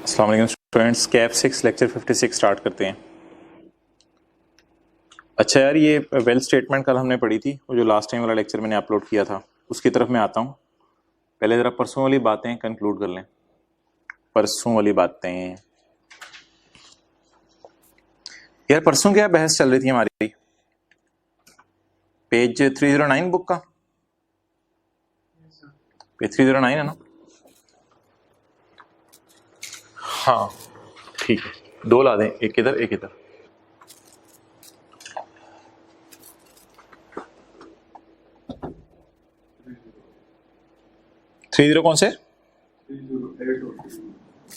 अस्सलाम वालेकुम students, cap 6 lecture 56 start करते हैं। अच्छा यार, ये वेल स्टेटमेंट कल हमने पढ़ी थी, वो जो लास्ट टाइम वाला लेक्चर मैंने अपलोड किया था उसकी तरफ मैं आता हूँ। पहले ज़रा परसों वाली बातें कंक्लूड कर लें। परसों वाली बातें यार, परसों क्या बहस चल रही थी हमारी? पेज 309 बुक का, पेज 309 है ना? हाँ ठीक है, दो ला दें, एक इधर एक इधर। थ्री जीरो कौन से?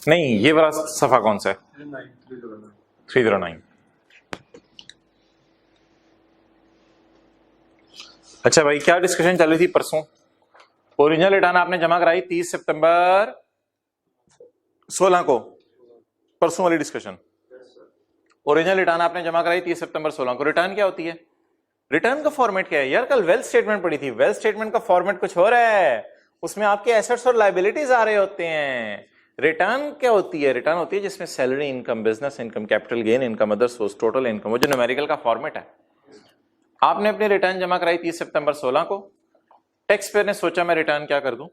नहीं, ये वाला सफा कौन सा है? 309। अच्छा भाई, क्या डिस्कशन चल रही थी परसों? ओरिजिनल रिटर्न आपने जमा कराई 30 सितंबर 16 को, परसों वाली डिस्कशन। ओरिजिनल रिटर्न आपने जमा कराई 30 सितंबर 16 को। रिटर्न क्या होती है? रिटर्न का फॉर्मेट क्या है यार? कल वेल्थ स्टेटमेंट पड़ी थी, वेल्थ स्टेटमेंट का फॉर्मेट कुछ हो रहा है, उसमें आपके एसेट्स और लायबिलिटीज आ रहे होते हैं। रिटर्न क्या होती है? रिटर्न होती है जिसमें salary income, business income, capital gain income, other source, total income, वो जो न्यूमेरिकल का फॉर्मेट है। आपने अपनी रिटर्न जमा कराई 30 सितंबर 16 को। टैक्स पेयर ने सोचा मैं रिटर्न क्या कर दूं,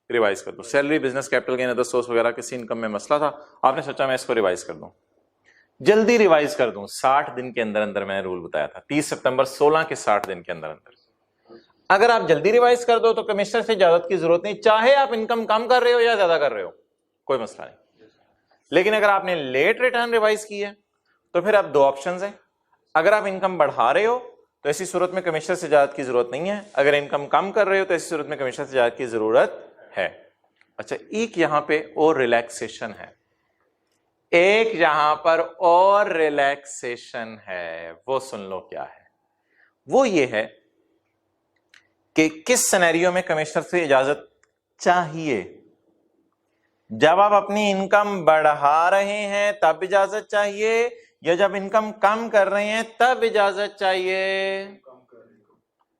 रिवाइज कर दूं। Salary, business, capital gain, other source वगैरह किसी इनकम में मसला था, आपने सोचा मैं इसको रिवाइज कर दूं, जल्दी रिवाइज कर दूं। 60 दिन के अंदर अंदर मैंने रूल बताया था, 30 सितंबर 16 के 60 दिन के अंदर अंदर अगर आप जल्दी रिवाइज कर दो तो कमिश्नर से इजाजत की जरूरत नहीं, चाहे आप इनकम कम कर रहे हो या ज्यादा कर रहे हो, कोई मसला नहीं। लेकिन अगर आपने लेट रिटर्न रिवाइज की है तो फिर अब दो ऑप्शंस हैं। अगर आप इनकम बढ़ा रहे हो तो ऐसी सूरत में कमिश्नर से इजाजत की जरूरत नहीं है, अगर इनकम कम कर रहे हो तो ऐसी सूरत में कमिश्नर से इजाजत की जरूरत है। अच्छा, एक यहां पे और रिलैक्सेशन है, एक यहां पर और रिलैक्सेशन है, वो सुन लो क्या है। वो ये है कि किस सिनेरियो में कमिश्नर से इजाजत चाहिए। जब आप अपनी इनकम बढ़ा रहे हैं तब इजाजत चाहिए, या जब इनकम कम कर रहे हैं तब इजाजत चाहिए?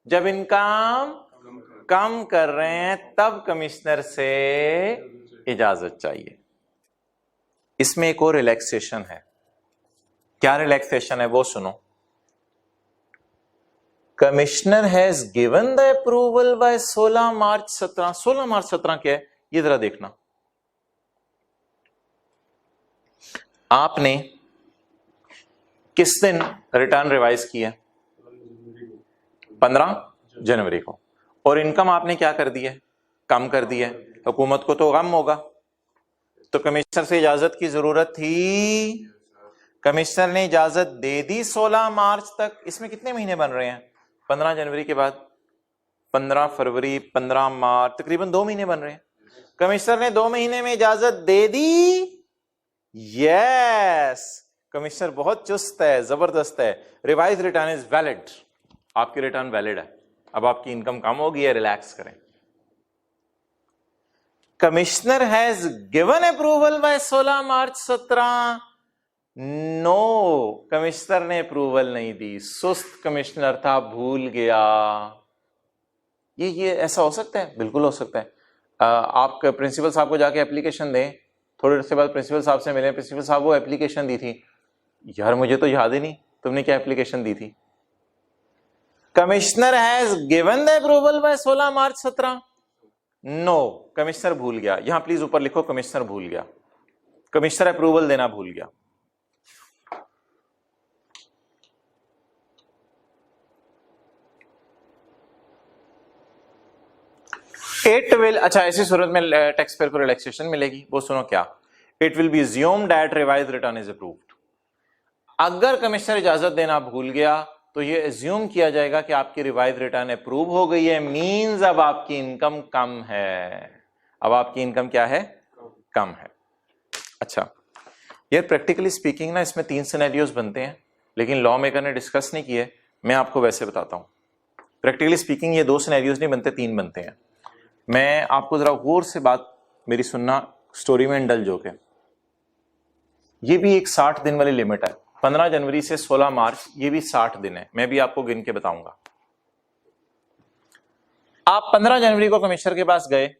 जब इनकम कम कर रहे हैं तब कमिश्नर से इजाजत चाहिए। इसमें एक और रिलैक्सेशन है। क्या रिलैक्सेशन है वो सुनो। Commissioner has given the approval by 16 March 17। 16 March 17 क्या है ये जरा देखना। आपने किस दिन रिटर्न रिवाइज किया? 15 जनवरी को। और इनकम आपने क्या कर दी है? कम कर दी है। हुकूमत को तो गम होगा, तो कमिश्नर से इजाजत की जरूरत थी, कमिश्नर ने इजाजत दे दी 16 मार्च तक। इसमें कितने महीने बन रहे हैं? 15 जनवरी के बाद 15 फरवरी, 15 मार्च, तकरीबन 2 महीने बन रहे हैं। कमिश्नर ने 2 महीने में इजाजत दे दी। यस, कमिश्नर बहुत चुस्त है, जबरदस्त है। रिवाइज रिटर्न इज वैलिड, आपकी रिटर्न वैलिड है। अब आपकी इनकम कम हो गई है, रिलैक्स करें। Commissioner has given approval by 16 March 17। No, commissioner ने अप्रूवल नहीं दी, सुस्त कमिश्नर था, भूल गया। ये ऐसा हो सकता है? बिल्कुल हो सकता है। आप प्रिंसिपल साहब को जाके एप्लीकेशन दें, थोड़ी देर से बाद प्रिंसिपल साहब से मिले, प्रिंसिपल साहब वो एप्लीकेशन दी थी, यार मुझे तो याद ही नहीं तुमने क्या एप्लीकेशन दी थी। Commissioner has given the approval by 16 March 17। No, commissioner भूल गया। यहां प्लीज ऊपर लिखो कमिश्नर भूल गया, कमिश्नर अप्रूवल देना भूल गया। इट विल, अच्छा ऐसी सूरत में टैक्स पेयर को रिलैक्सेशन मिलेगी, वो सुनो क्या। It will B assumed that revise return is approved. अगर कमिश्नर इजाजत देना भूल गया तो ये एज्यूम किया जाएगा कि आपकी रिवाइज रिटर्न अप्रूव हो गई है, मींस अब आपकी इनकम कम है। अब आपकी इनकम क्या है? कम है। अच्छा यार, प्रैक्टिकली स्पीकिंग ना इसमें 3 सिनेरियोज बनते हैं, लेकिन लॉ मेकर ने डिस्कस नहीं किए, मैं आपको वैसे बताता हूं। प्रैक्टिकली स्पीकिंग ये 2 सिनेरियोज नहीं बनते, 3 बनते हैं। मैं आपको जरा गौर से बात मेरी सुनना, स्टोरी में इंडल्ज होके। ये भी एक 60 दिन वाली लिमिट है, 15 जनवरी से 16 मार्च, ये भी 60 दिन है। मैं भी आपको गिन के बताऊंगा। आप 15 जनवरी को कमिश्नर के पास गए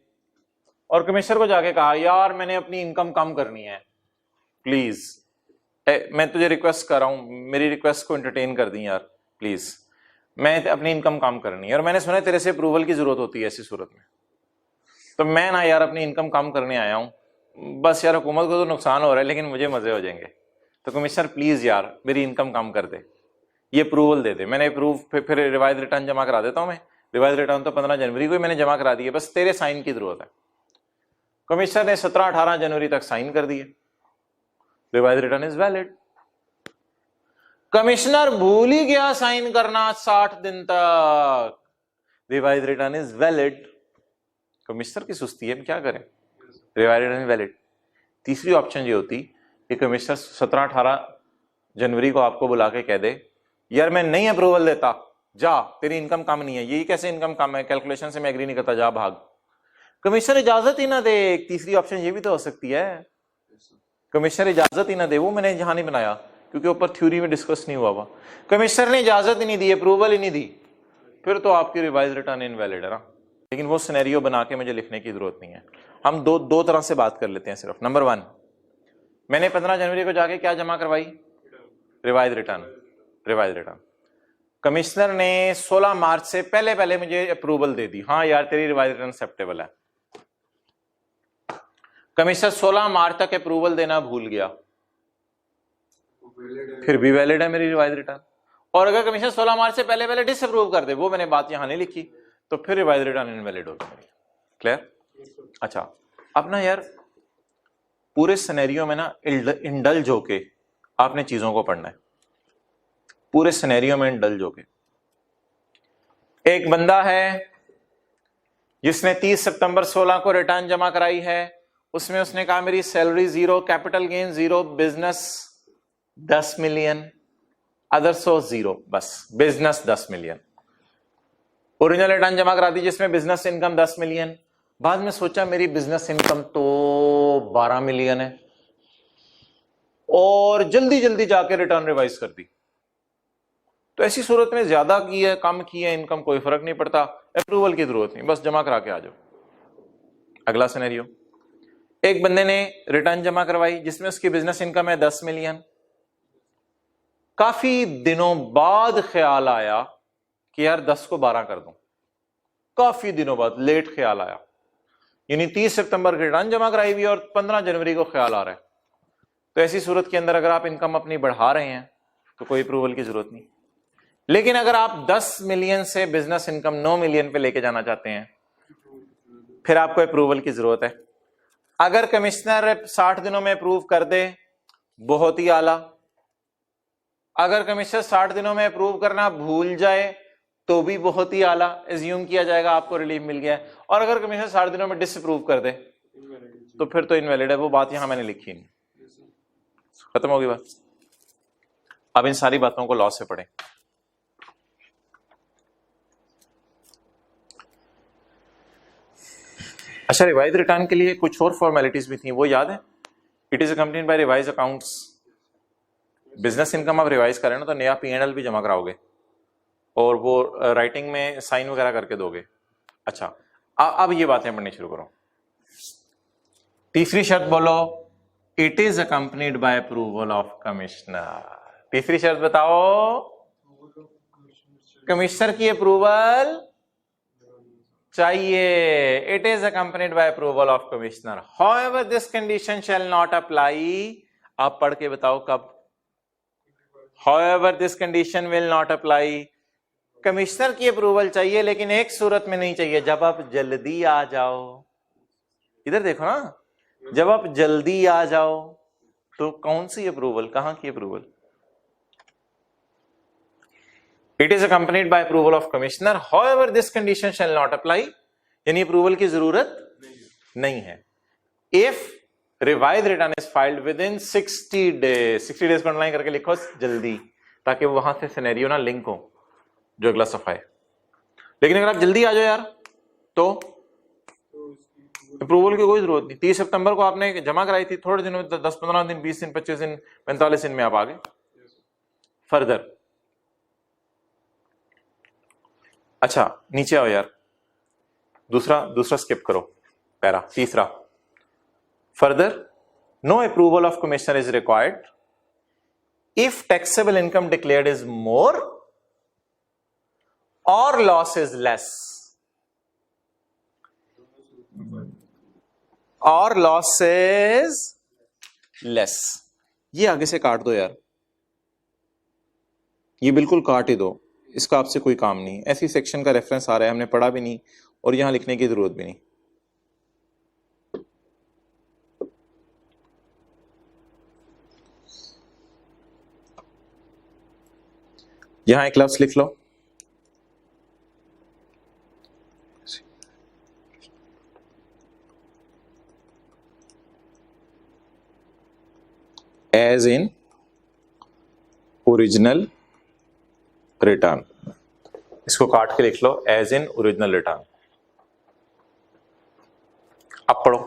और कमिश्नर को जाके कहा यार मैंने अपनी इनकम कम करनी है, प्लीज, मैं तुझे रिक्वेस्ट कर रहा हूं, मेरी रिक्वेस्ट को एंटरटेन कर दी यार प्लीज। मैं अपनी इनकम काम करनी है और मैंने सुना तेरे से अप्रूवल की जरूरत होती है ऐसी सूरत में, तो मैं ना यार अपनी इनकम काम करने आया हूं। बस यार हुकूमत को तो नुकसान हो रहा है लेकिन मुझे मजे हो जाएंगे, तो कमिश्नर प्लीज यार मेरी इनकम काम कर दे, ये अप्रूवल दे दे। मैंने अप्रूव फिर रिवाइज रिटर्न जमा करा देता हूं मैं। रिवाइज रिटर्न तो 15 जनवरी को ही मैंने जमा करा दिया, बस तेरे साइन की जरूरत है। कमिश्नर ने 17-18 जनवरी तक साइन कर दिए, revise return is valid. Commissioner भूल ही गया साइन करना 60 दिन तक, revise return is valid. Commissioner की सुस्ती है, हम क्या करें, रिवाइज रिटर्न इज वैलिड। तीसरी ऑप्शन ये होती कि कमिश्नर 17-18 जनवरी को आपको बुला के कह दे यार मैं नहीं अप्रूवल देता, जा तेरी इनकम कम नहीं है। यही कैसे इनकम कम है, कैलकुलेशन से मैं एग्री नहीं करता, जा भाग। कमिश्नर इजाजत ही ना दे। तीसरी ऑप्शन ये भी तो हो सकती है, कमिश्नर इजाजत ही ना दे। वो मैंने यहां नहीं बनाया क्योंकि ऊपर थ्योरी में डिस्कस नहीं हुआ। कमिश्नर ने इजाजत ही नहीं दी, अप्रूवल ही नहीं दी, फिर तो आपकी रिवाइज रिटर्न इनवैलिड है ना। लेकिन वो सिनेरियो बना के मुझे लिखने की जरूरत नहीं है। हम दो तरह से बात कर लेते हैं सिर्फ। नंबर 1, मैंने 15 जनवरी को जाके क्या जमा करवाई, revise return. Revise return commissioner ने 16 मार्च से पहले मुझे अप्रूवल दे दी, हाँ यार तेरी रिवाइज रिटर्न एक्सेप्टेबल है। कमिश्नर 16 मार्च तक अप्रूवल देना भूल गया, फिर भी वैलिड है मेरी रिवाइज रिटर्न। और अगर कमिश्नर 16 मार्च से पहले डिसअप्रूव कर दे, वो मैंने बात यहां नहीं लिखी, तो फिर रिवाइज रिटर्न इनवैलिड होगी मेरी। क्लियर? अच्छा, अब ना यार पूरे सिनेरियो में ना इंडल्ज होके आपने चीजों को पढ़ना है। पूरे सिनेरियो में इंडल्ज होके, एक बंदा है जिसने 30 सितंबर 16 को रिटर्न जमा कराई है, उसमें उसने कहा मेरी salary 0, capital gain 0, business 10 million, other source 0, बस बिजनेस 10 मिलियन। ओरिजिनल रिटर्न जमा करा दी जिसमें बिजनेस इनकम 10 मिलियन। बाद में सोचा मेरी बिजनेस इनकम तो 12 मिलियन है, और जल्दी जल्दी जाके रिटर्न रिवाइज कर दी। तो ऐसी सूरत में ज्यादा की है कम की है इनकम कोई फर्क नहीं पड़ता, अप्रूवल की जरूरत नहीं, बस जमा करा के आ जाओ। अगला सिनेरियो, एक बंदे ने रिटर्न जमा करवाई जिसमें उसकी बिजनेस इनकम है 10 मिलियन। काफी दिनों बाद ख्याल आया कि यार 10 को 12 कर दूं, काफी दिनों बाद लेट ख्याल आया, यानी 30 सितंबर की रिटर्न जमा कराई हुई और 15 जनवरी को ख्याल आ रहा है। तो ऐसी सूरत के अंदर अगर आप इनकम अपनी बढ़ा रहे हैं तो कोई अप्रूवल की जरूरत नहीं। लेकिन अगर आप 10 मिलियन से बिजनेस इनकम 9 मिलियन पे लेके जाना चाहते हैं, फिर आपको अप्रूवल की जरूरत है। अगर कमिश्नर 60 दिनों में अप्रूव कर दे, बहुत ही आला। अगर कमिश्नर 60 दिनों में अप्रूव करना भूल जाए तो भी बहुत ही आला, एज्यूम किया जाएगा आपको रिलीफ मिल गया है। और अगर कमिश्नर 60 दिनों में डिसअप्रूव कर दे तो फिर तो इनवैलिड है। वो बात यहां मैंने लिखी नहीं, खत्म होगी बात। अब इन सारी बातों को लॉ से पढ़ें। अच्छा, रिवाइज रिटर्न के लिए कुछ और फॉर्मेलिटीज भी थी, वो याद है? It is accompanied by revise accounts. Business income आप रिवाइज करें ना तो नया P&L भी जमा कराओगे और वो राइटिंग में साइन वगैरह करके दोगे। अच्छा, अब ये बातें पढ़नी शुरू करो। तीसरी शर्त बोलो, it is accompanied by approval of commissioner. तीसरी शर्त बताओ, कमिश्नर की अप्रूवल चाहिए। It is accompanied by approval of commissioner, however this condition shall not apply. आप पढ़ के बताओ कब। However this condition will not apply. Commissioner की अप्रूवल चाहिए लेकिन एक सूरत में नहीं चाहिए, जब आप जल्दी आ जाओ। इधर देखो ना, जब आप जल्दी आ जाओ तो कौन सी अप्रूवल, कहां की approval? It is accompanied by approval of commissioner, however this condition shall not apply, यानी अप्रूवल की जरूरत नहीं है। If revise return is filed with in 60 days, 60 days को अंडरलाइन करके लिखो जल्दी, ताकि वहां से सिनेरियो ना लिंक हो जो अगला सफा है। लेकिन अगर आप जल्दी आ जाओ यार तो अप्रूवल की कोई जरूरत नहीं। 30 सितंबर को आपने जमा कराई थी, थोड़े दिनों में 10-15 दिन, 20 दिन, 25 दिन, 45 दिन में आप आ गए। फर्दर, अच्छा नीचे आओ यार, दूसरा स्किप करो पैरा। तीसरा, further no approval of commissioner is required if taxable income declared is more और loss is less, or loss is less. ये आगे से काट दो यार, ये बिल्कुल काट ही दो, इसका आपसे कोई काम नहीं। ऐसी सेक्शन का रेफरेंस आ रहा है, हमने पढ़ा भी नहीं और यहां लिखने की जरूरत भी नहीं। यहां एक लफ्ज लिख लो, एज इन ओरिजिनल रिटर्न। इसको काट के लिख लो, एज इन ओरिजिनल रिटर्न। अब पढ़ो,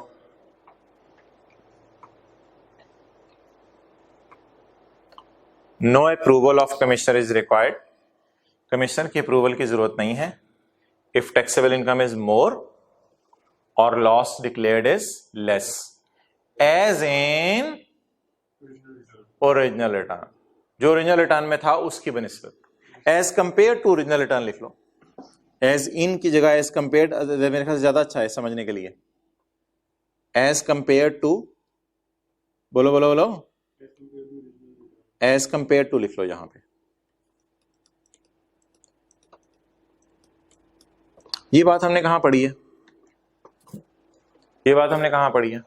no approval of commissioner is required, commissioner की अप्रूवल की जरूरत नहीं है if taxable income is more और loss declared is less, as in original return. जो ओरिजिनल रिटर्न में था उसकी बनिस्बत, as compare to original return लिख लो, एज इन की जगह एज कंपेयर्ड मेरे ख्याल से ज्यादा अच्छा है समझने के लिए। एज कंपेयर टू, बोलो बोलो बोलो, एज कंपेयर टू लिख लो यहां पे। ये बात हमने कहां पढ़ी है, ये बात हमने कहां पढ़ी है?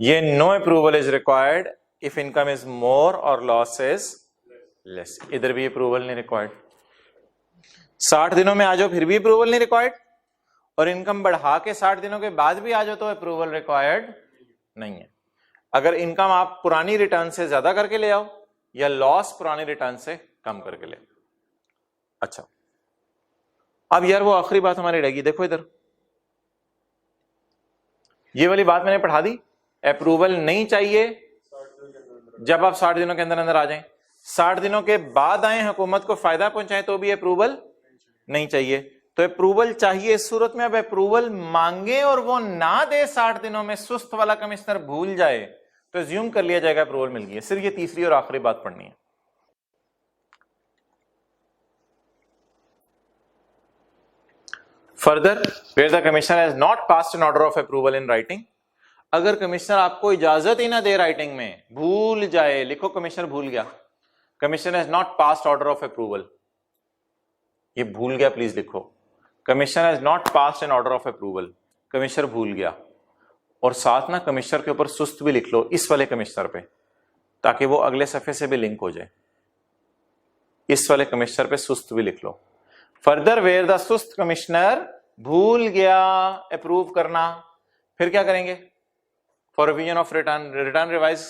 ये no approval is required if income is more और लॉस इज लेस। इधर भी अप्रूवल नहीं रिक्वायर्ड। 60 दिनों में आ जाओ फिर भी अप्रूवल नहीं रिक्वायर्ड, और इनकम बढ़ा के 60 दिनों के बाद भी आ जाओ तो अप्रूवल रिक्वायर्ड नहीं है। अगर इनकम आप पुरानी रिटर्न से ज्यादा करके ले आओ या लॉस पुरानी रिटर्न से कम करके ले। अच्छा, अब यार वो आखिरी बात हमारी रहेगी, देखो इधर ये वाली बात मैंने पढ़ा दी, अप्रूवल नहीं चाहिए जब आप 60 दिनों के अंदर अंदर आ जाएं, 60 दिनों के बाद आए हुकूमत को फायदा पहुंचाए तो भी अप्रूवल नहीं चाहिए। तो अप्रूवल चाहिए इस सूरत में, अब अप्रूवल मांगे और वो ना दे 60 दिनों में, सुस्त वाला कमिश्नर भूल जाए तो एज्यूम कर लिया जाएगा अप्रूवल मिल गई है। सिर्फ ये तीसरी और आखिरी बात पढ़नी है। Further, where the commissioner has not passed an order of approval in writing, अगर कमिश्नर आपको इजाजत ही ना दे राइटिंग में, भूल जाए, लिखो कमिश्नर भूल गया, commissioner has not passed order of approval, ये भूल गया प्लीज लिखो, commissioner has not passed an order of approval, commissioner भूल गया। और साथ ना कमिश्नर के ऊपर सुस्त भी लिख लो इस वाले कमिश्नर पे, ताकि वो अगले सफे से भी लिंक हो जाए। इस वाले कमिश्नर पे सुस्त भी लिख लो। फर्दर, वेयर द सुस्त कमिश्नर भूल गया अप्रूव करना, फिर क्या करेंगे? For revision of return, return revise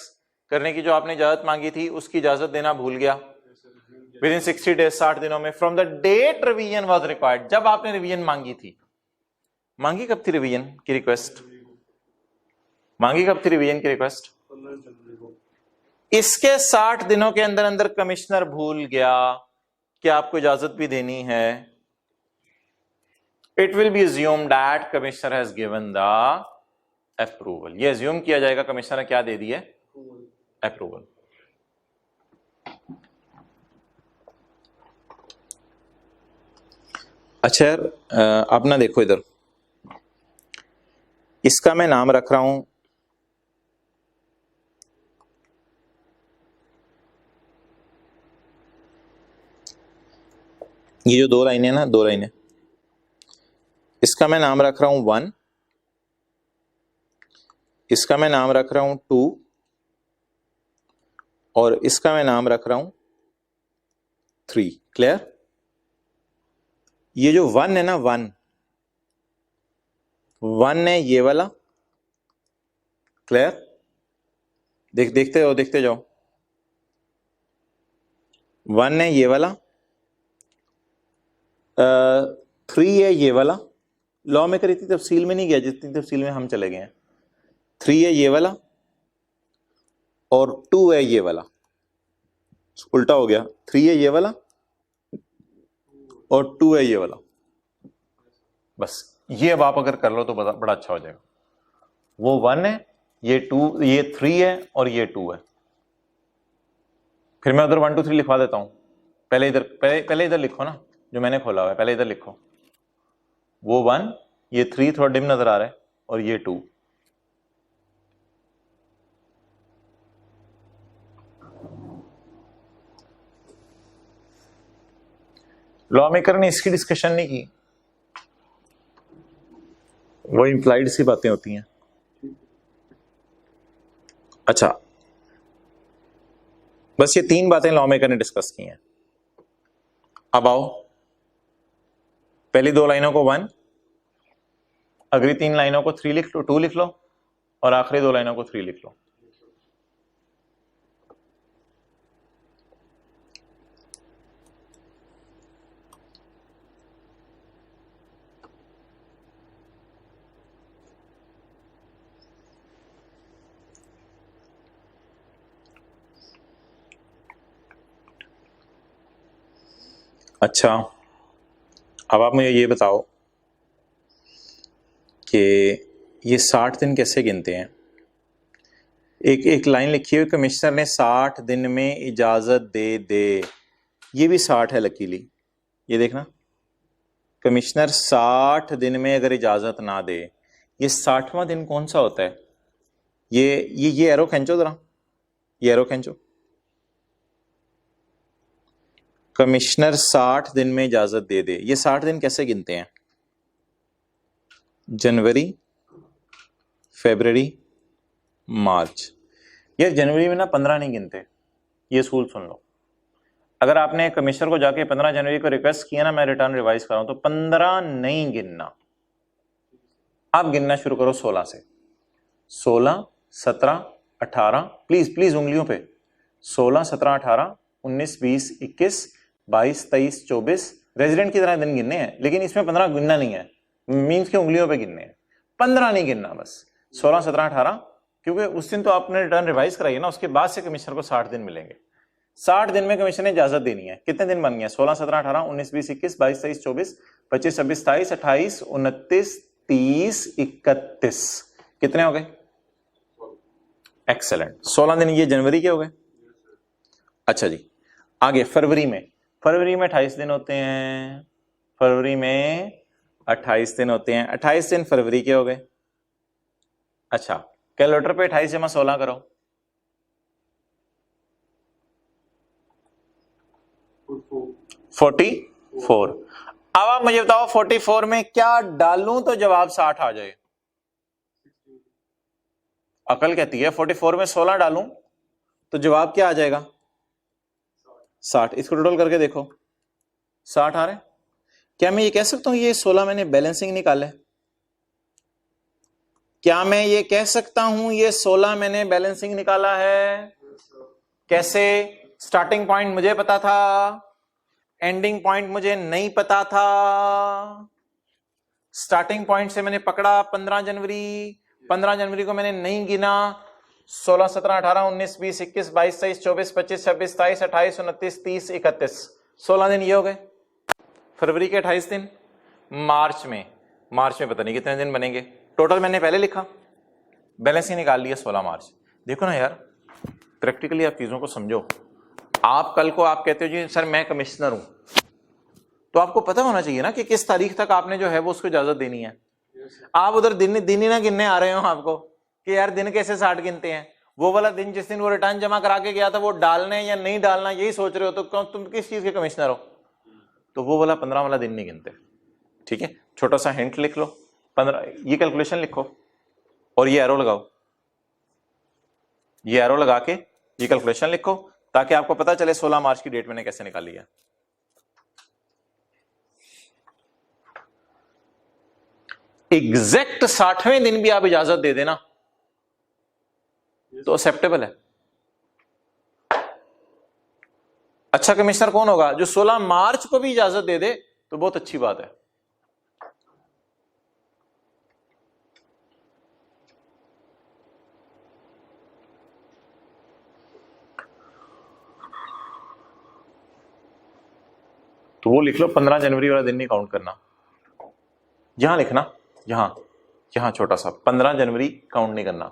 करने की जो आपने इजाजत मांगी थी उसकी इजाजत देना भूल गया विद इन 60 डेज, 60 दिनों में, from the date revision was required, जब आपने रिवीजन मांगी थी। मांगी कब थी रिवीजन की रिक्वेस्ट? मांगी कब थी रिवीजन की रिक्वेस्ट? इसके 60 दिनों के अंदर अंदर कमिश्नर भूल गया कि आपको इजाजत भी देनी है, it will B assumed that commissioner has given the approval. ये अज्यूम किया जाएगा कमिश्नर ने क्या दे दिया? अप्रूवल। अच्छा यार, अब ना देखो इधर, इसका मैं नाम रख रहा हूं ये जो 2 लाइनें ना, 2 लाइनें, इसका मैं नाम रख रहा हूं 1, इसका मैं नाम रख रहा हूं 2 और इसका मैं नाम रख रहा हूं 3। क्लियर? ये जो 1 है ना, 1 है ये वाला। क्लियर? देखते जाओ। 1 है ये वाला, 3 है ये वाला। लॉ में करी थी, तफसील में नहीं गया जितनी तफसील में हम चले गए हैं। 3 है ये वाला और 2 है ये वाला, उल्टा हो गया। 3 है ये वाला और 2 है ये वाला। बस ये अब आप अगर कर लो तो बड़ा अच्छा हो जाएगा। वो 1 है, ये 2, ये 3 है और ये 2 है। फिर मैं उधर 1 2 3 लिखवा देता हूं। पहले इधर लिखो ना, जो मैंने खोला हुआ है पहले इधर लिखो। वो 1, ये 3 थोड़ा डिम नजर आ रहा है, और ये 2। लॉ मेकर ने इसकी डिस्कशन नहीं की, वो इंप्लाइड सी बातें होती हैं। अच्छा, बस ये 3 बातें लॉ मेकर ने डिस्कस की हैं। अब आओ, पहली 2 लाइनों को 1, अगली 3 लाइनों को 3 लिख लो, 2 लिख लो, और आखिरी 2 लाइनों को 3 लिख लो। अच्छा, अब आप मुझे ये बताओ कि ये 60 दिन कैसे गिनते हैं। एक लाइन लिखी हुई, कमिश्नर ने 60 दिन में इजाजत दे दे, ये भी 60 है लकीली। ये देखना, कमिश्नर 60 दिन में अगर इजाजत ना दे, ये 60वां दिन कौन सा होता है? ये एरो खींचो जरा, ये एरो खींचो। कमिश्नर 60 दिन में इजाजत दे दे, ये 60 दिन कैसे गिनते हैं? जनवरी, फरवरी, मार्च। यार जनवरी में ना 15 नहीं गिनते, ये सूल सुन लो। अगर आपने कमिश्नर को जाके 15 जनवरी को रिक्वेस्ट किया ना, मैं रिटर्न रिवाइज कर रहा हूं, तो 15 नहीं गिनना, आप गिनना शुरू करो 16 से। 16, 17, 18, प्लीज प्लीज उंगलियों पे। 16, 17, 18, 19, 20, 21, 22, 23, 24 रेजिडेंट की तरह दिन गिनने हैं, लेकिन इसमें 15 गिनना नहीं है, मीन्स के उंगलियों पे गिनने हैं। 15 नहीं गिनना, बस 16, 17, 18, क्योंकि उस दिन तो आपने रिटर्न रिवाइज कराई है ना, उसके बाद से कमिश्नर को 60 दिन मिलेंगे। 60 दिन में कमिश्नर ने इजाजत देनी है। कितने दिन बन गए? 16, 17, 18, 19, 20, 21, 22, 23, 24, 25, 26, 27, 28, 29, 30, 31। कितने हो गए? एक्सेलेंट, 16 दिन ये जनवरी के हो गए। अच्छा जी, आगे फरवरी में 28 दिन होते हैं। फरवरी में 28 दिन होते हैं, 28 दिन फरवरी के हो गए। अच्छा, कैलकुलेटर पे 28 जमा 16 करो। 44। अब आप मुझे बताओ 44 में क्या डालूं तो जवाब 60 आ जाए? अकल कहती है 44 में 16 डालूं तो जवाब क्या आ जाएगा? 60। इसको टोटल करके देखो, 60 आ रहे। क्या मैं ये कह सकता हूं ये 16 मैंने बैलेंसिंग निकाला है? क्या मैं ये कह सकता हूं ये 16 मैंने बैलेंसिंग निकाला है? कैसे? स्टार्टिंग पॉइंट मुझे पता था, एंडिंग पॉइंट मुझे नहीं पता था। स्टार्टिंग पॉइंट से मैंने पकड़ा 15 जनवरी, 15 जनवरी को मैंने नहीं गिना। 16, 17, 18, 19, 20, 21, 22, 23, 24, 25, 26, 27, 28, 29, 30, 31। 16 दिन ये हो गए। फरवरी के 28 दिन। मार्च में पता नहीं कितने दिन बनेंगे, टोटल मैंने पहले लिखा, बैलेंस ही निकाल लिया 16 मार्च। देखो ना यार, प्रैक्टिकली आप चीजों को समझो। आप कल को आप कहते हो जी सर मैं कमिश्नर हूं, तो आपको पता होना चाहिए ना कि किस तारीख तक आपने जो है वो उसको इजाजत देनी है। आप उधर दिन ही ना गिनने आ रहे हो आपको कि यार दिन कैसे 60 गिनते हैं। वो वाला दिन जिस दिन वो रिटर्न जमा करा के गया था वो डालने या नहीं डालना यही सोच रहे हो, तो तुम किस चीज के कमिश्नर हो? तो वो वाला 15 वाला दिन नहीं गिनते। ठीक है, छोटा सा हिंट लिख लो, 15 ये कैलकुलेशन लिखो और ये एरो लगाओ, ये एरो लगा के ये कैलकुलेशन लिखो ताकि आपको पता चले 16 मार्च की डेट मैंने कैसे निकाली है। एग्जैक्ट 60वें दिन भी आप इजाजत दे देना तो एक्सेप्टेबल है। अच्छा कमिश्नर कौन होगा? जो 16 मार्च को भी इजाजत दे दे तो बहुत अच्छी बात है। तो वो लिख लो, 15 जनवरी वाला दिन नहीं काउंट करना। यहां लिखना, यहां छोटा सा 15 जनवरी काउंट नहीं करना।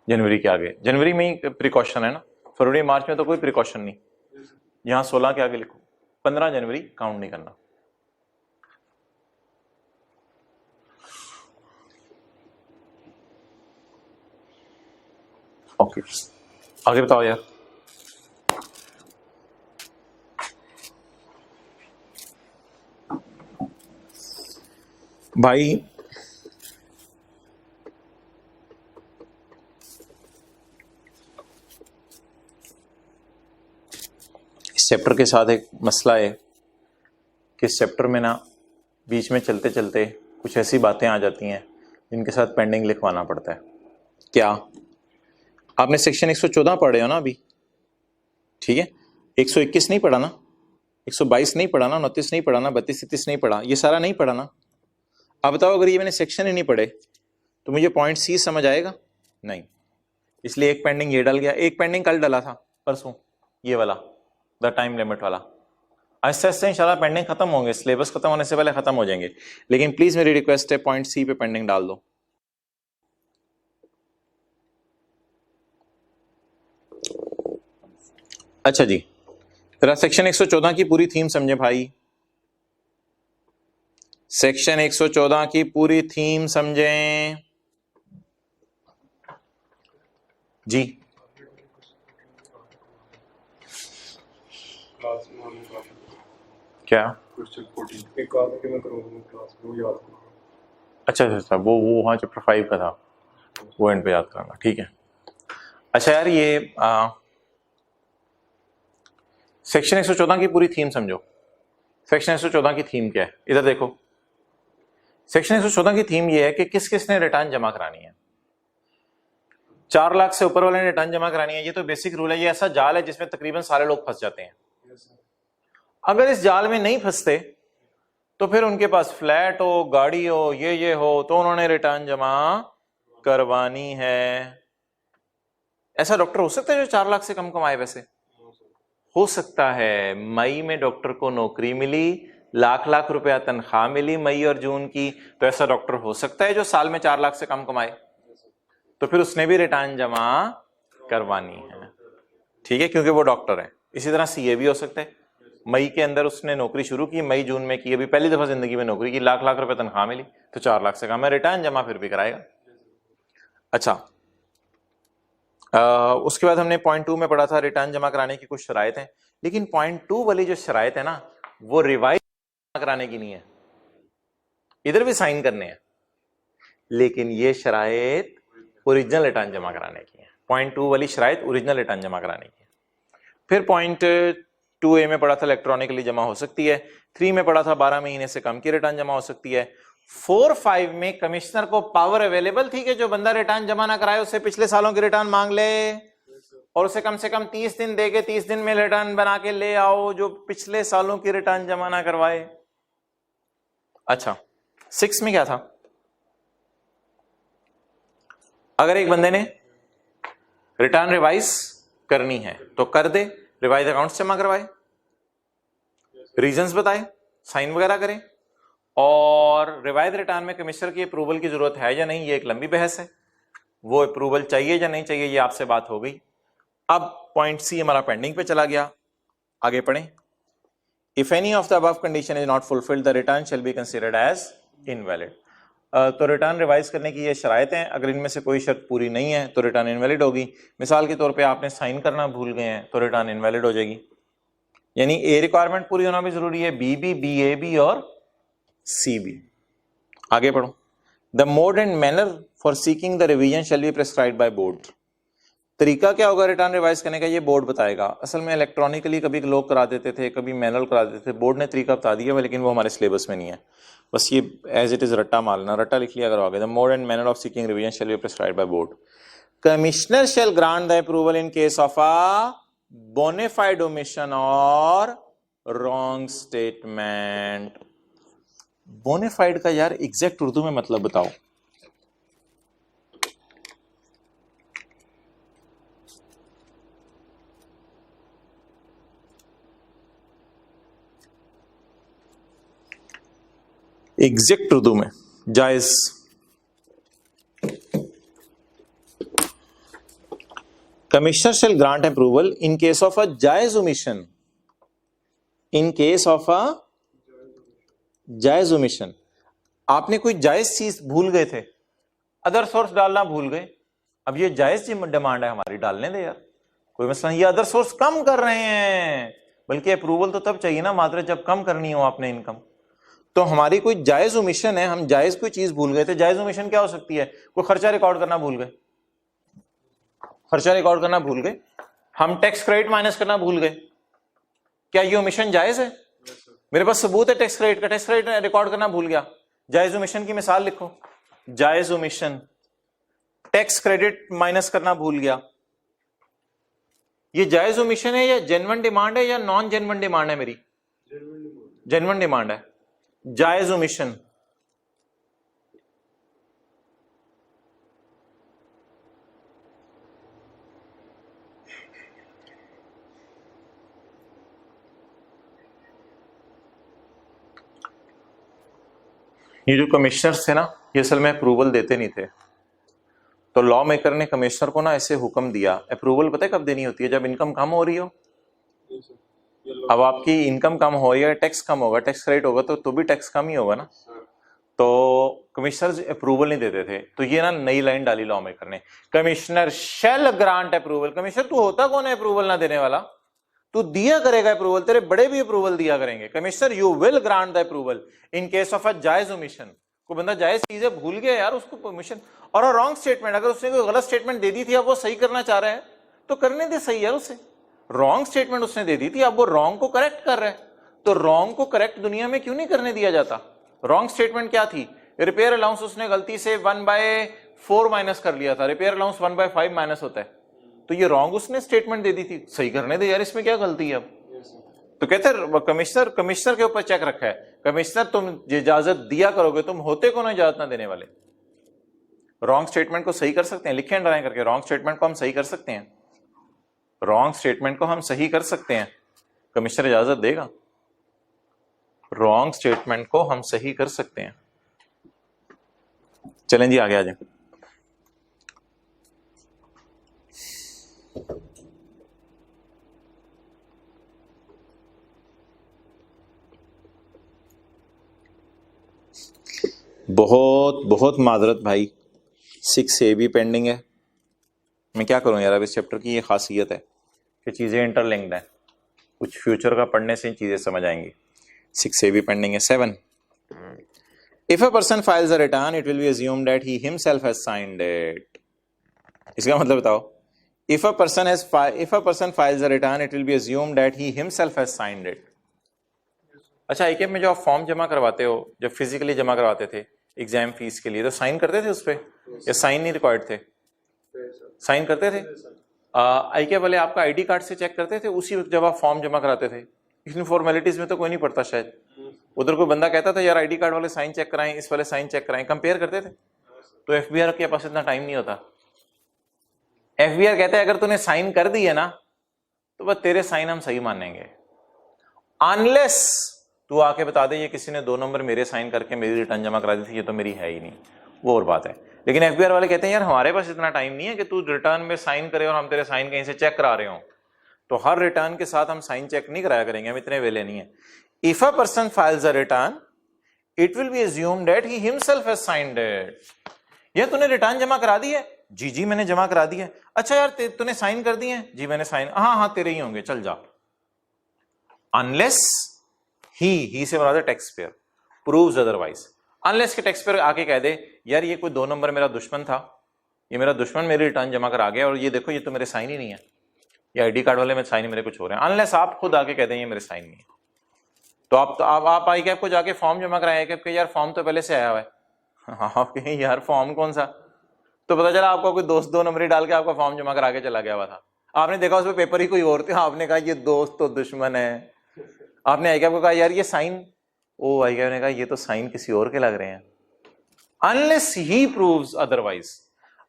जनवरी के आगे, जनवरी में ही प्रिकॉशन है ना, फरवरी मार्च में तो कोई प्रिकॉशन नहीं। यहां 16 के आगे लिखो, 15 जनवरी काउंट नहीं करना। ओके आगे बताओ यार। भाई इस चैप्टर के साथ एक मसला है कि इस चैप्टर में ना बीच में चलते चलते कुछ ऐसी बातें आ जाती हैं जिनके साथ पेंडिंग लिखवाना पड़ता है। क्या आपने सेक्शन 114 पढ़े हो ना अभी? ठीक है, 121 नहीं पढ़ा ना, 122 नहीं पढ़ा ना, 29 नहीं पढ़ा ना, 32 33 नहीं पढ़ा, ये सारा नहीं पढ़ा ना। आप बताओ अगर ये मैंने सेक्शन ही नहीं पढ़े तो मुझे पॉइंट सी समझ आएगा? नहीं, इसलिए एक पेंडिंग ये डल गया। एक पेंडिंग कल डला था, परसों, ये वाला द टाइम लिमिट वाला। आहिस्ते आहिस्ते इंशाल्लाह पेंडिंग खत्म होंगे, सिलेबस खत्म होने से पहले खत्म हो जाएंगे, लेकिन प्लीज मेरी रिक्वेस्ट है पॉइंट सी पे पेंडिंग डाल दो। अच्छा जी, जरा सेक्शन 114 की पूरी थीम समझे भाई, सेक्शन 114 की पूरी थीम समझें जी। क्या? अच्छा अच्छा, वो वहाँ चैप्टर 5 का था, वो एंड पे याद करना, ठीक है। अच्छा यार, ये सेक्शन 114 की पूरी थीम समझो। सेक्शन 114 की थीम क्या है, इधर देखो। सेक्शन 114 की थीम ये है कि किस किस ने रिटर्न जमा करानी है। 4 लाख से ऊपर वाले ने रिटर्न जमा करानी है, ये तो बेसिक रूल है। ये ऐसा जाल है जिसमें तकरीबन सारे लोग फंस जाते हैं। अगर इस जाल में नहीं फंसते तो फिर उनके पास फ्लैट हो, गाड़ी हो, ये हो, तो उन्होंने रिटर्न जमा करवानी है। ऐसा डॉक्टर हो सकता है जो 4 लाख से कम कमाए? वैसे हो सकता है। मई में डॉक्टर को नौकरी मिली, लाख लाख रुपया तनख्वाह मिली मई और जून की, तो ऐसा डॉक्टर हो सकता है जो साल में 4 लाख से कम कमाए, तो फिर उसने भी रिटर्न जमा करवानी है, ठीक है, क्योंकि वो डॉक्टर है। इसी तरह सीए भी हो सकता है, मई के अंदर उसने नौकरी शुरू की, मई जून में की, अभी पहली दफा जिंदगी में नौकरी की, लाख लाख रुपए तनख्वाह मिली, तो 4 लाख से कम है, रिटर्न जमा फिर भी कराएगा। अच्छा, उसके बाद हमने पॉइंट 2 में पढ़ा था रिटर्न जमा कराने की कुछ शराइत हैं, लेकिन पॉइंट 2 वाली जो शराइत है ना, वो रिवाइज कराने की नहीं है, इधर भी साइन करने हैं, लेकिन ये शराइत ओरिजिनल रिटर्न जमा कराने की है। पॉइंट 2 वाली शराइत ओरिजिनल रिटर्न जमा कराने की है। फिर पॉइंट 2A में पढ़ा था इलेक्ट्रॉनिकली जमा हो सकती है। 3 में पढ़ा था 12 महीने से कम की रिटर्न जमा हो सकती है। 4-5 में कमिश्नर को पावर अवेलेबल थी कि जो बंदा रिटर्न जमा ना कराए उससे पिछले सालों की रिटर्न मांग ले और उसे कम से कम 30 दिन देके 30 दिन में रिटर्न बना के ले आओ जो पिछले सालों की रिटर्न जमा ना करवाए। अच्छा, 6 में क्या था? अगर एक बंदे ने रिटर्न रिवाइज करनी है तो कर दे, रिवाइज अकाउंट्स जमा करवाए, रीजंस बताए, साइन वगैरह करें, और रिवाइज रिटर्न में कमिश्नर की अप्रूवल की जरूरत है या नहीं, ये एक लंबी बहस है। वो अप्रूवल चाहिए या नहीं चाहिए, ये आपसे बात हो गई। अब पॉइंट सी हमारा पेंडिंग पे चला गया, आगे पढ़ें। If any of the above condition is not fulfilled the return shall be considered as invalid. तो रिटर्न रिवाइज करने की ये शराइत हैं, अगर इनमें से कोई शर्त पूरी नहीं है तो रिटर्न इनवैलिड होगी। मिसाल के तौर पे आपने साइन करना भूल गए हैं तो रिटर्न इनवैलिड हो जाएगी। यानी ए रिक्वायरमेंट पूरी होना भी जरूरी है, बी भी, बी ए भी और सी भी। आगे पढ़ो। The mode and manner for seeking the revision shall be prescribed by board. तरीका क्या होगा रिटर्न रिवाइज करने का, ये बोर्ड बताएगा। असल में इलेक्ट्रॉनिकली कभी लोग करा देते थे, कभी मैनुअल करा देते थे, बोर्ड ने तरीका बता दिया, लेकिन वो हमारे सिलेबस में नहीं है। बस ये एज इट इज रट्टा मारना, रट्टा लिख लिया करो आगे। The mode and manner of seeking revision shall be prescribed by board. Commissioner shall grant the approval in case of a bonafide omission और रॉन्ग स्टेटमेंट। बोनाफाइड का यार एग्जैक्ट उर्दू में मतलब बताओ। एग्जैक्ट उर्दू में जायज। Commissioner shall grant approval in case of a जायज omission, in case of a जायज ओमिशन। आपने कोई जायज चीज भूल गए थे, अदर सोर्स डालना भूल गए, अब ये जायज डिमांड है हमारी, डालने दे यार, कोई मसला नहीं। ये अदर सोर्स कम कर रहे हैं, बल्कि अप्रूवल तो तब चाहिए ना मात्र जब कम करनी हो आपने इनकम। तो हमारी कोई जायज ओमिशन है, हम जायज कोई चीज भूल गए थे। जायज ओमिशन क्या हो सकती है? कोई खर्चा रिकॉर्ड करना भूल गए, खर्चा रिकॉर्ड करना भूल गए, हम टैक्स क्रेडिट माइनस करना भूल गए, क्या ये ओमिशन जायज है? मेरे पास सबूत है टैक्स क्रेडिट का, टैक्स क्रेडिट रिकॉर्ड करना भूल गया, जायज ओमिशन की मिसाल लिखो। जायज ओमिशन, टैक्स क्रेडिट माइनस करना भूल गया, ये जायज ओमिशन है या जेन्युइन डिमांड है या नॉन जेन्युइन डिमांड है? मेरी जेन्युइन डिमांड है। जायज ओमिशन, ये जो कमिश्नर्स थे ना, ये असल में अप्रूवल देते नहीं थे, तो लॉ मेकर ने कमिश्नर को ना ऐसे हुक्म दिया, अप्रूवल पता है कब देनी होती है? जब इनकम कम हो रही हो। अब आपकी इनकम कम हो रही है, टैक्स कम होगा, टैक्स क्रेडिट होगा तो भी टैक्स कम ही होगा ना। तो कमिश्नर अप्रूवल नहीं देते थे, तो ये ना नई लाइन डाली लॉ मेकर ने, commissioner shall grant approval. Commissioner तू होता कौन है अप्रूवल ना देने वाला? तू दिया करेगा अप्रूवल, तेरे बड़े भी अप्रूवल दिया करेंगे। Commissioner you will grant the approval in case of a जायज ओमिशन। कोई बंदा जायज चीजें भूल गया यार, उसको परमिशन। और रॉन्ग स्टेटमेंट, अगर उसने कोई गलत स्टेटमेंट दे दी थी, अब वो सही करना चाह रहा है तो करने दे सही यार उसे। रॉन्ग स्टेटमेंट उसने दे दी थी, अब वो रॉन्ग को करेक्ट कर रहा है, तो रॉन्ग को करेक्ट दुनिया में क्यों नहीं करने दिया जाता? रॉन्ग स्टेटमेंट क्या थी? रिपेयर अलाउंस उसने गलती से 1/4 माइनस कर लिया था, रिपेयर अलाउंस 1/5 माइनस होता है, तो ये रॉन्ग उसने स्टेटमेंट दे दी थी, सही करने दे यार, इसमें क्या गलती है? अब तो कहते हैं कमिश्नर के ऊपर चेक रखा है, कमिश्नर तुम इजाजत दिया करोगे, तुम होते कौन इजाजत ना देने वाले? रॉन्ग स्टेटमेंट को सही कर सकते हैं, लिखे ड्राइंग करके, रॉन्ग स्टेटमेंट को हम सही कर सकते हैं, रॉन्ग स्टेटमेंट को हम सही कर सकते हैं, कमिश्नर इजाजत देगा, रॉन्ग स्टेटमेंट को हम सही कर सकते हैं। चलें जी आगे आ जाए। बहुत बहुत माजरत भाई, 6A भी पेंडिंग है। मैं क्या करूं यार, अब इस चैप्टर की ये खासियत है कि चीजें इंटरलिंक्ड हैं, कुछ फ्यूचर का पढ़ने से चीजें समझ आएंगी। 6A भी पेंडिंग है। 7, if a person files a return it will B assumed that he himself has signed it. इसका मतलब बताओ, if a person files a return it will B assumed that he himself has signed it. अच्छा, आईकेएफ में जो आप form जमा करवाते हो, जब फिजिकली जमा करवाते थे एग्जाम फीस के लिए, तो साइन करते थे उस पर या साइन नहीं रिक्वायर्ड थे? साइन करते थे। आईकेएफ वाले आपका आईडी कार्ड से चेक करते थे उसी वक्त जब आप फॉर्म जमा कराते थे? इन फॉर्मेलिटीज में तो कोई नहीं पड़ता शायद। उधर कोई बंदा कहता था यार आईडी कार्ड वाले साइन चेक कराएं, इस वाले साइन चेक कराएं, कंपेयर करते थे। तो एफबीआर के पास इतना टाइम नहीं होता। एफबीआर कहता है अगर तूने साइन कर दी है ना तो बस तेरे साइन हम सही मानेंगे, अनलेस तू आके बता दे ये किसी ने 2 नंबर मेरे साइन करके मेरी रिटर्न जमा करा दी थी, ये तो मेरी है ही नहीं, वो और बात है। लेकिन एफबीआर वाले कहते हैं यार हमारे पास इतना टाइम नहीं है कि तू रिटर्न में साइन करे और हम तेरे साइन कहीं से चेक करा रहे हो, तो हर रिटर्न के साथ हम साइन चेक नहीं कराया करेंगे, हम इतने वेले नहीं है। If a person files a return it will B assumed that he himself has signed it. ये तूने रिटर्न जमा करा दी है? जी जी मैंने जमा करा दी है। अच्छा यार तूने साइन कर दिए? जी मैंने साइन, हाँ हाँ तेरे ही होंगे, चल जा। अनलेस ही से बना tax payer proves otherwise, unless के टैक्स पेयर आके कह दे यार ये कोई 2 नंबर मेरा दुश्मन था, ये मेरा दुश्मन मेरी रिटर्न जमा करा गया और ये देखो ये तो मेरे साइन ही नहीं है, ये आईडी कार्ड वाले में साइन मेरे कुछ हो रहे हैं, अनलेस आप खुद आके कह दें ये मेरे साइन नहीं है। तो आप आईकेएफ को जाके फॉर्म जमा कराए, आईकेएफ के यार फॉर्म तो पहले से आया हुआ है, आप कहें यार फॉर्म कौन सा, तो पता चला आपका कोई दोस्त 2 नंबर डाल के आपका फॉर्म जमा करा के चला गया हुआ था, आपने देखा उस पर पेपर ही कोई और थे, आपने कहा ये दोस्त तो दुश्मन है, आपने आईकेएफ को कहा यार ये साइन, ओ आईकेएफ ने कहा ये तो साइन किसी और के लग रहे हैं। Unless he proves otherwise,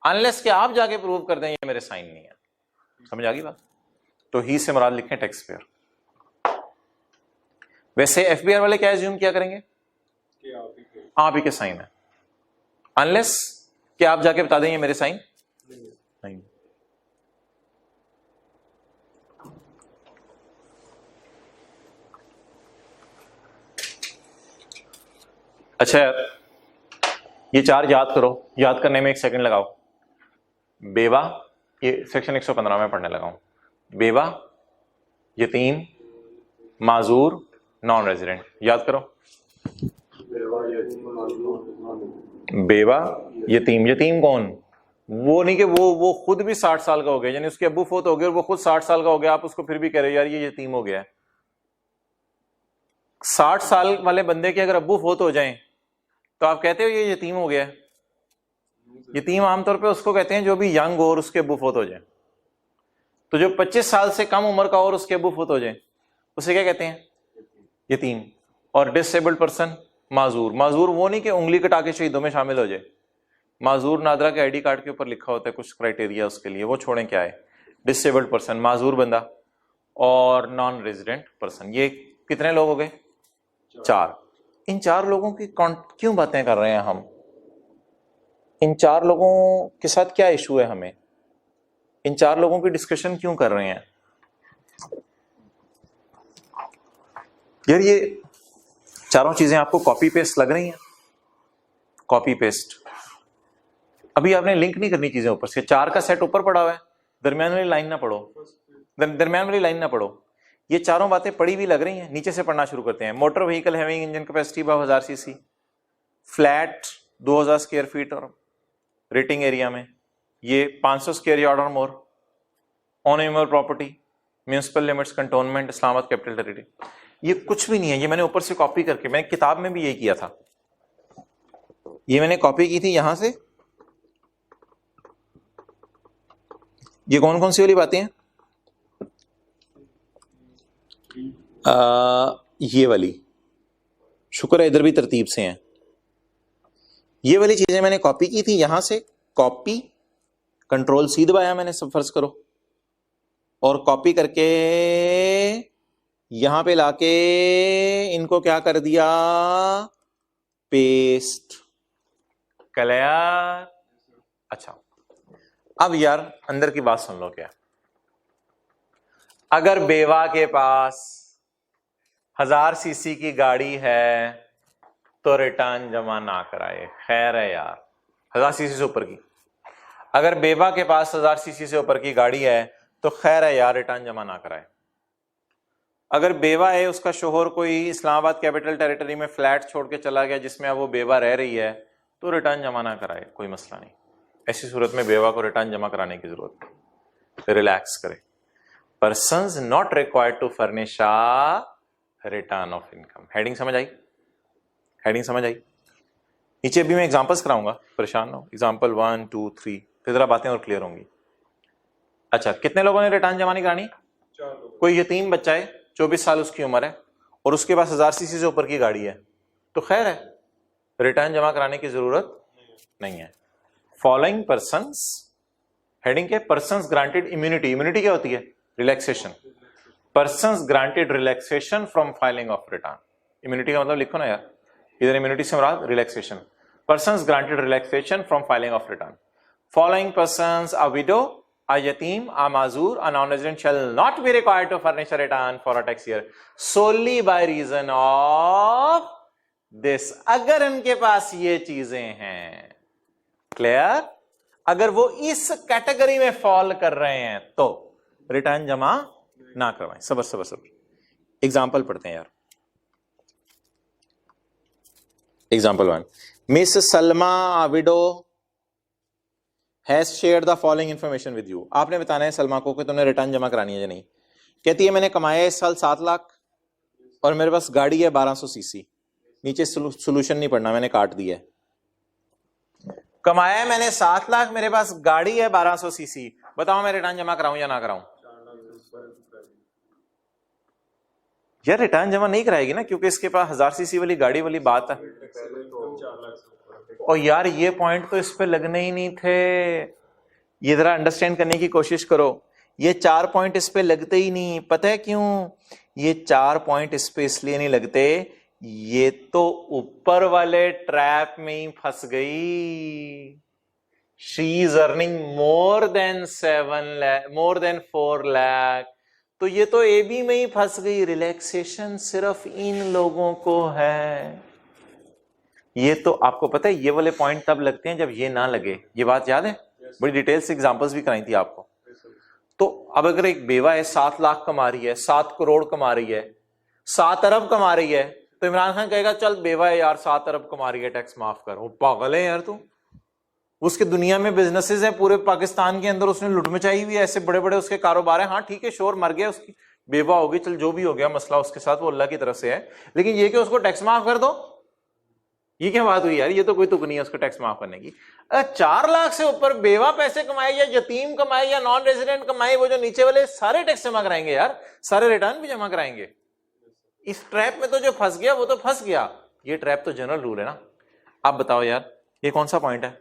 unless के आप जाके प्रूव कर दें ये मेरे साइन नहीं है। समझ आ गई बात? तो ही से मुराद लिखें टैक्स पेयर। वैसे एफबीआर वाले क्या एज्यूम किया करेंगे कि आप ही के साइन है, अनलेस कि आप जाके बता दें ये मेरे साइन नहीं। अच्छा यार, ये चार याद करो, याद करने में 1 सेकंड लगाओ। बेवा, ये सेक्शन 115 में पढ़ने लगा हूं। बेवा, यतीम, माजूर, नॉन रेजिडेंट। याद करो। बेवा, यतीम। यतीम कौन? वो नहीं कि वो खुद भी 60 साल का हो गया, यानी उसके अब्बू फोत हो गए और वो खुद 60 साल का हो गया, आप उसको फिर भी कह रहे हो यार ये यतीम हो गया है। 60 साल वाले बंदे के अगर अब्बू फोत हो जाएं तो आप कहते हो ये यतीम हो गया है? यतीम आमतौर पे उसको कहते हैं जो भी यंग हो और उसके अब्बू फोत हो जाए। तो जो 25 साल से कम उम्र का और उसके अब्बू फोत हो जाए उसे क्या कहते हैं? यतीम। और डिसेबल्ड पर्सन माजूर। माजूर वो नहीं कि उंगली कटा के शहीदों में शामिल हो जाए। माजूर नादरा के आईडी कार्ड के ऊपर लिखा होता है कुछ क्राइटेरिया उसके लिए, वो छोड़ें क्या है। डिसेबल्ड पर्सन, माजूर बंदा और नॉन रेजिडेंट पर्सन। ये कितने लोग हो गए? 4। इन 4 लोगों की क्यों बातें कर रहे हैं हम? इन 4 लोगों के साथ क्या इशू है हमें? इन 4 लोगों की डिस्कशन क्यों कर रहे हैं यार? ये चारों चीजें आपको कॉपी पेस्ट लग रही हैं? Copy paste. अभी आपने लिंक नहीं करनी चीजें ऊपर से। 4 का सेट ऊपर पड़ा हुआ है, दरमियान वाली लाइन ना पढ़ो, दरमियान वाली लाइन ना पढ़ो। ये चारों बातें पढ़ी भी लग रही हैं, नीचे से पढ़ना शुरू करते हैं। Motor vehicle having engine capacity above 1000 CC, flat 2000 square feet और रेटिंग एरिया में, ये 500 स्क्वायर यार्ड और more, on animal property, municipal limits, cantonment, Islamabad capital territory. ये कुछ भी नहीं है, ये मैंने ऊपर से कॉपी करके, मैंने किताब में भी यही किया था। ये मैंने कॉपी की थी यहां से। ये कौन कौन सी वाली बातें हैं? ये वाली, शुक्र है इधर भी तरतीब से हैं। ये वाली चीजें मैंने कॉपी की थी यहां से। कॉपी, कंट्रोल सी दबाया मैंने, सब फर्ज करो, और कॉपी करके यहां पे लाके इनको क्या कर दिया? पेस्ट। क्लियर? अच्छा, अब यार अंदर की बात सुन लो। क्या अगर बेवा के पास 1000 सीसी की गाड़ी है तो रिटर्न जमा ना कराए? खैर है यार, 1000 सीसी से ऊपर की। अगर बेवा के पास 1000 सीसी से ऊपर की गाड़ी है तो खैर है यार, रिटर्न जमा ना कराए। अगर बेवा है, उसका शोहर कोई इस्लामाबाद कैपिटल टेरिटरी में फ्लैट छोड़ के चला गया जिसमें अब वो बेवा रह रही है, तो रिटर्न जमा ना कराए, कोई मसला नहीं। ऐसी सूरत में बेवा को रिटर्न जमा कराने की जरूरत नहीं, रिलैक्स करे। Persons not required to furnish a return of income. Heading समझ आई? हेडिंग समझ आई? नीचे भी मैं एग्जांपल्स कराऊंगा, परेशान ना हो। एग्जांपल 1 2 3, फिर जरा बातें और क्लियर होंगी। अच्छा, कितने लोगों ने रिटर्न जमा नहीं करानी? 4 लोग। कोई यतीम बच्चा है, 24 साल उसकी उम्र है और उसके पास 1000 सीसी से ऊपर की गाड़ी है, तो खैर है, रिटर्न जमा कराने की जरूरत नहीं है। फॉलोइंग पर्सन्स, हेडिंग के पर्सन्स ग्रांटेड इम्यूनिटी। इम्यूनिटी क्या होती है? Relaxation. Persons granted relaxation from filing of return. Immunity का मतलब लिखो ना यार, इधर इम्यूनिटी से मुराद relaxation. Persons granted relaxation from filing of return. Following persons, a widow, a yatim, a mazur, a non-resident shall not be required to furnish a return for a tax year solely by reason of this। अगर उनके पास ये चीजें हैं, clear? अगर वो इस category में fall कर रहे हैं तो रिटर्न जमा ना करवाएं। सबर सबर सबर। एग्जाम्पल पढ़ते हैं यार। Example 1, miss Salma, a widow, has share the following information with you. आपने बताना है सलमा को कि तुमने रिटर्न जमा करानी है या नहीं। कहती है मैंने कमाया इस साल 7 लाख और मेरे पास गाड़ी है 1200 सीसी। नीचे सोल्यूशन नहीं पढ़ना, मैंने काट दिया है। कमाया है मैंने 7 लाख, मेरे पास गाड़ी है 1200 सीसी, बताओ मैं रिटर्न जमा कराऊं या ना कराऊं? यार रिटर्न जमा नहीं कराएगी ना, क्योंकि इसके पास 1000 सीसी वाली गाड़ी वाली बात है। और यार ये पॉइंट तो इस पे लगने ही नहीं थे। ये जरा अंडरस्टैंड करने की कोशिश करो। ये 4 पॉइंट इस पे लगते ही नहीं। पता है क्यों? ये 4 पॉइंट इस पे इसलिए नहीं लगते, ये तो ऊपर वाले ट्रैप में ही फंस गई। She is earning more than 4 lakh, तो ये तो एबी में ही फंस गई। रिलैक्सेशन सिर्फ इन लोगों को है। ये तो आपको पता है ये वाले पॉइंट तब लगते हैं जब ये ना लगे, ये बात याद है? बड़ी डिटेल से एग्जांपल्स भी कराई थी आपको। तो अब अगर एक बेवा है 7 लाख कमा रही है, 7 करोड़ कमा रही है, 7 अरब कमा रही है, तो इमरान खान कहेगा चल बेवा है यार 7 अरब कमा रही है, टैक्स माफ कर। वो पागल है यार तू। उसके दुनिया में बिजनेसेस है पूरे पाकिस्तान के अंदर, उसने लुट मचाई हुई है, ऐसे बड़े बड़े उसके कारोबार है। हाँ ठीक है, शोर मर गया, उसकी बेवा होगी, चल जो भी हो गया मसला उसके साथ, वो अल्लाह की तरफ से है। लेकिन ये कि उसको टैक्स माफ कर दो, ये क्या बात हुई यार? ये तो कोई तुक नहीं है उसको टैक्स माफ करने की। 4 लाख से ऊपर बेवा पैसे कमाए या यतीम कमाए या नॉन रेजिडेंट कमाए, वो जो नीचे वाले सारे टैक्स जमा कराएंगे यार, सारे रिटर्न भी जमा कराएंगे। इस ट्रैप में तो जो फंस गया वो तो फंस गया। ये ट्रैप तो जनरल रूल है ना। आप बताओ यार ये कौन सा पॉइंट है?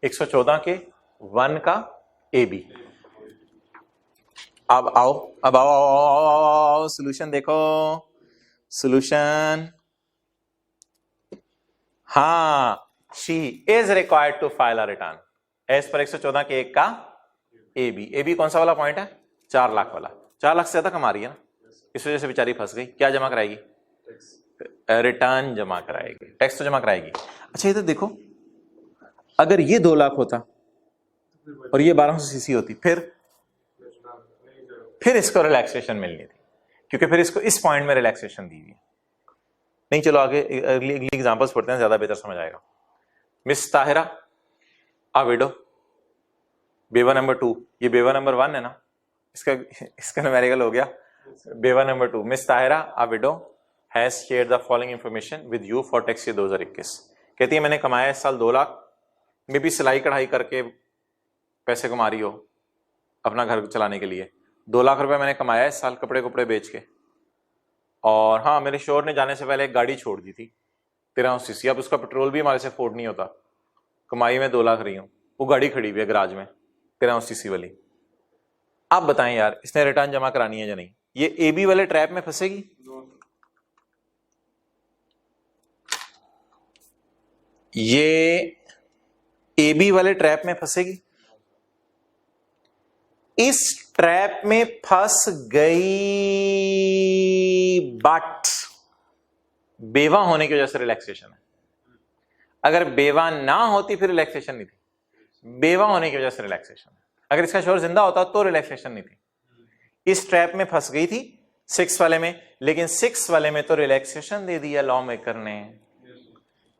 114 के 1 का ए बी। अब आओ, अब आओ सोल्यूशन देखो, सोल्यूशन। हाँ, she is required to file a return as per 114 के 1 का ए बी। ए बी कौन सा वाला पॉइंट है? 4 लाख वाला। 4 लाख से ज्यादा कमा रही है ना, इस वजह से बेचारी फंस गई। क्या जमा कराएगी? रिटर्न जमा कराएगी, टैक्स तो जमा कराएगी। अच्छा ये तो देखो, अगर ये 2 लाख होता और ये 1200 सीसी होती, फिर इसको रिलैक्सेशन मिलनी थी, क्योंकि फिर इसको इस पॉइंट में रिलैक्सेशन दी हुई। नहीं चलो आगे अगली एग्जांपल्स पढ़ते हैं, ज्यादा बेहतर समझ आएगा। मिस ताहिरा आ विडो, बेवा नंबर 2। ये बेवा नंबर 1 है ना, इसका न्यूमेरिकल हो गया बेवा number 2। Miss Tahira a widow has shared the following information with you for tax year 2021। कहती है मैंने कमाया इस साल 2 लाख, मैं भी सिलाई कढ़ाई करके पैसे कमा रही हो अपना घर चलाने के लिए। 2 लाख रुपए मैंने कमाया इस साल कपड़े कपड़े बेच के। और हाँ, मेरे शोर ने जाने से पहले एक गाड़ी छोड़ दी थी 1300 सीसी, अब उसका पेट्रोल भी हमारे से अफोर्ड नहीं होता। कमाई में 2 लाख रही हूँ, वो गाड़ी खड़ी हुई है गराज में 1300 सीसी वाली। आप बताएं यार इसने रिटर्न जमा करानी है या नहीं? ये ए बी वाले ट्रैप में फंसेगी? ये ए बी वाले ट्रैप में फंसेगी? इस ट्रैप में फंस गई, बट बेवा होने की वजह से रिलैक्सेशन है। अगर बेवा ना होती फिर रिलैक्सेशन नहीं थी, बेवा होने की वजह से रिलैक्सेशन है। अगर इसका शोर जिंदा होता तो रिलैक्सेशन नहीं थी। इस ट्रैप में फंस गई थी 6 वाले में, लेकिन 6 वाले में तो रिलैक्सेशन दे दिया लॉ मेकर ने।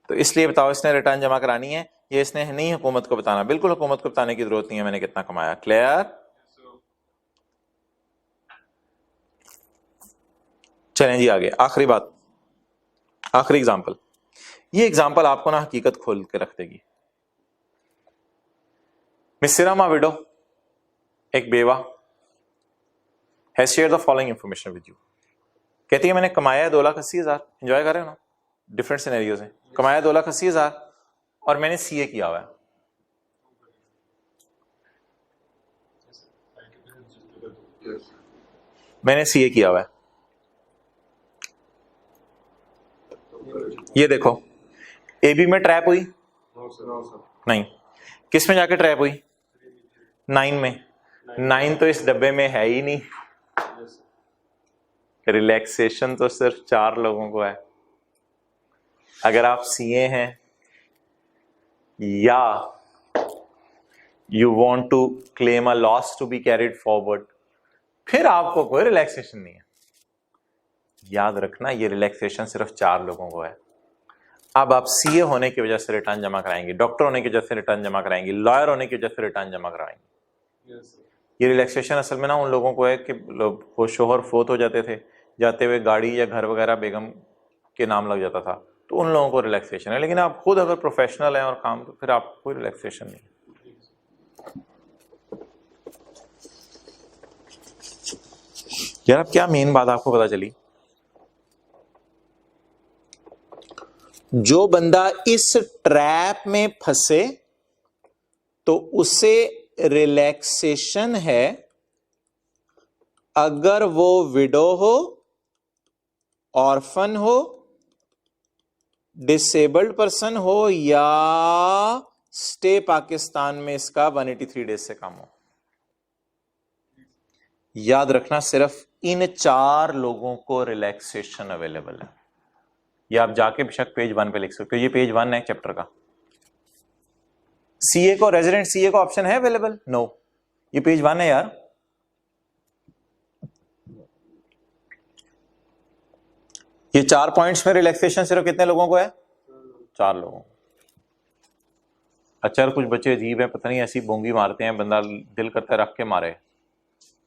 तो इसलिए बताओ इसने रिटर्न जमा करानी है, ये इसने नहीं हुकूमत को बताना। बिल्कुल हुकूमत को बताने की जरूरत नहीं है मैंने कितना कमाया। क्लियर? चलें जी आगे, आखिरी बात, आखिरी एग्जांपल। ये एग्जांपल आपको ना हकीकत खोल के रख देगी। मिस सिरामा विडो, एक बेवा, has shared the following information with you. कहती है मैंने कमाया 2,80,000, एंजॉय कर रहे हो ना, डिफरेंट सिनेरियोज हैं। कमाया 2,80,000 और मैंने सीए किया हुआ है। मैंने सीए किया हुआ है। ये देखो एबी में ट्रैप हुई? नहीं। किस में जाके ट्रैप हुई? 9 में। 9 तो इस डब्बे में है ही नहीं। रिलैक्सेशन तो सिर्फ 4 लोगों को है। अगर आप सीए हैं या you want to claim a loss to be carried forward, फिर आपको कोई रिलैक्सेशन नहीं है। याद रखना ये रिलैक्सेशन सिर्फ 4 लोगों को है। अब आप सीए होने की वजह से रिटर्न जमा कराएंगे, डॉक्टर होने की वजह से रिटर्न जमा कराएंगे, लॉयर होने की वजह से रिटर्न जमा कराएंगे। ये रिलैक्सेशन असल में ना उन लोगों को है कि वो शोहर फोत हो जाते थे, जाते हुए गाड़ी या घर वगैरह बेगम के नाम लग जाता था, तो उन लोगों को रिलैक्सेशन है। लेकिन आप खुद अगर प्रोफेशनल हैं और काम, तो फिर आपको कोई रिलैक्सेशन नहीं। यार अब क्या मेन बात आपको पता चली? जो बंदा इस ट्रैप में फंसे तो उसे रिलैक्सेशन है अगर वो विडो हो, ऑर्फन हो, डिसेबल्ड पर्सन हो या स्टे पाकिस्तान में इसका 183 डेज से कम हो। याद रखना सिर्फ इन 4 लोगों को रिलैक्सेशन अवेलेबल है। ये आप जाके बेशक पेज 1 पे लिख सकते हो, ये पेज 1 है चैप्टर का। सीए को, रेजिडेंट सीए को ऑप्शन है अवेलेबल? नो, ये पेज 1 है यार। ये 4 पॉइंट्स में रिलैक्सेशन सिर्फ कितने लोगों को है? 4 लोगों। अच्छा, कुछ बच्चे अजीब है, पता नहीं ऐसी बोंगी मारते हैं, बंदा दिल करता है रख के मारे।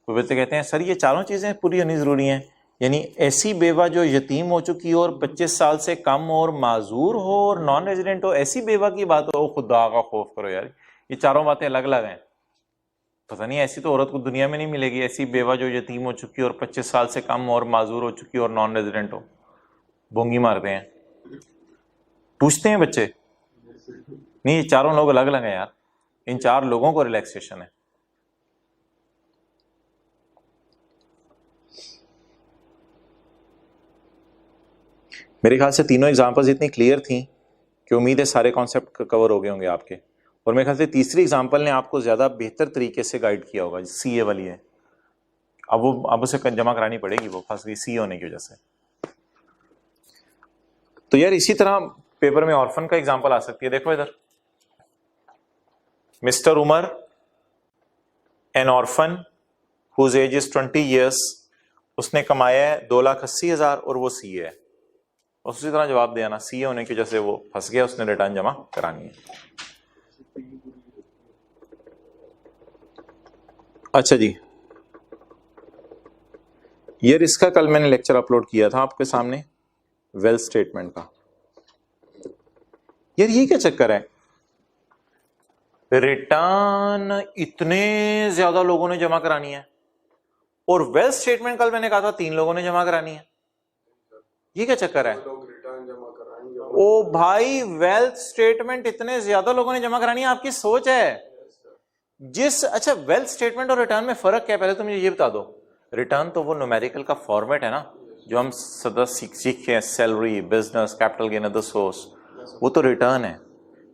कोई बच्चे कहते हैं सर ये चारों चीजें पूरी होनी जरूरी हैं, यानी ऐसी बेवा जो यतीम हो चुकी हो और 25 साल से कम और माजूर हो और नॉन रेजिडेंट हो, ऐसी बेवा की बात हो? खुदा का खौफ करो यार, ये चारों बातें अलग अलग हैं। पता नहीं ऐसी तो औरत को दुनिया में नहीं मिलेगी, ऐसी बेवा जो यतीम हो चुकी और 25 साल से कम और माजूर हो चुकी और नॉन रेजिडेंट हो। बोंगी मारते हैं, पूछते हैं बच्चे। नहीं, ये चारों लोग अलग अलग हैं यार, इन 4 लोगों को रिलैक्सेशन है। मेरे ख्याल से तीनों एग्जांपल्स इतनी क्लियर थी कि उम्मीद है सारे कॉन्सेप्ट कवर हो गए होंगे आपके। और मेरे ख्याल से तीसरी एग्जांपल ने आपको ज्यादा बेहतर तरीके से गाइड किया होगा, सीए वाली है। अब उसे जमा करानी पड़ेगी, वो फंस गई सी होने की वजह से। तो यार इसी तरह पेपर में ऑर्फन का एग्जांपल आ सकती है। देखो इधर, Mister Umar, an orphan whose age is 20 years, उसने कमाया है 2,80,000 और वो सीए है। उसी तरह जवाब देना, सीए होने की वजह से वो फंस गया, उसने रिटर्न जमा करानी है। अच्छा जी, यार इसका कल मैंने लेक्चर अपलोड किया था आपके सामने, वेल्थ स्टेटमेंट का। यार ये क्या चक्कर है, रिटर्न इतने ज्यादा लोगों ने जमा करानी है और वेल्थ स्टेटमेंट कल मैंने कहा था 3 लोगों ने जमा करानी है। ये क्या चक्कर है? ओ भाई, वेल्थ स्टेटमेंट इतने ज्यादा लोगों ने जमा करानी है, आपकी सोच है। अच्छा, वेल्थ स्टेटमेंट और रिटर्न में फर्क क्या है, पहले तो मुझे ये बता दो। रिटर्न तो वो न्यूमेरिकल का फॉर्मेट है ना, जो हम सदा सीखे हैं, salary, business, capital gain, other source, वो तो रिटर्न है।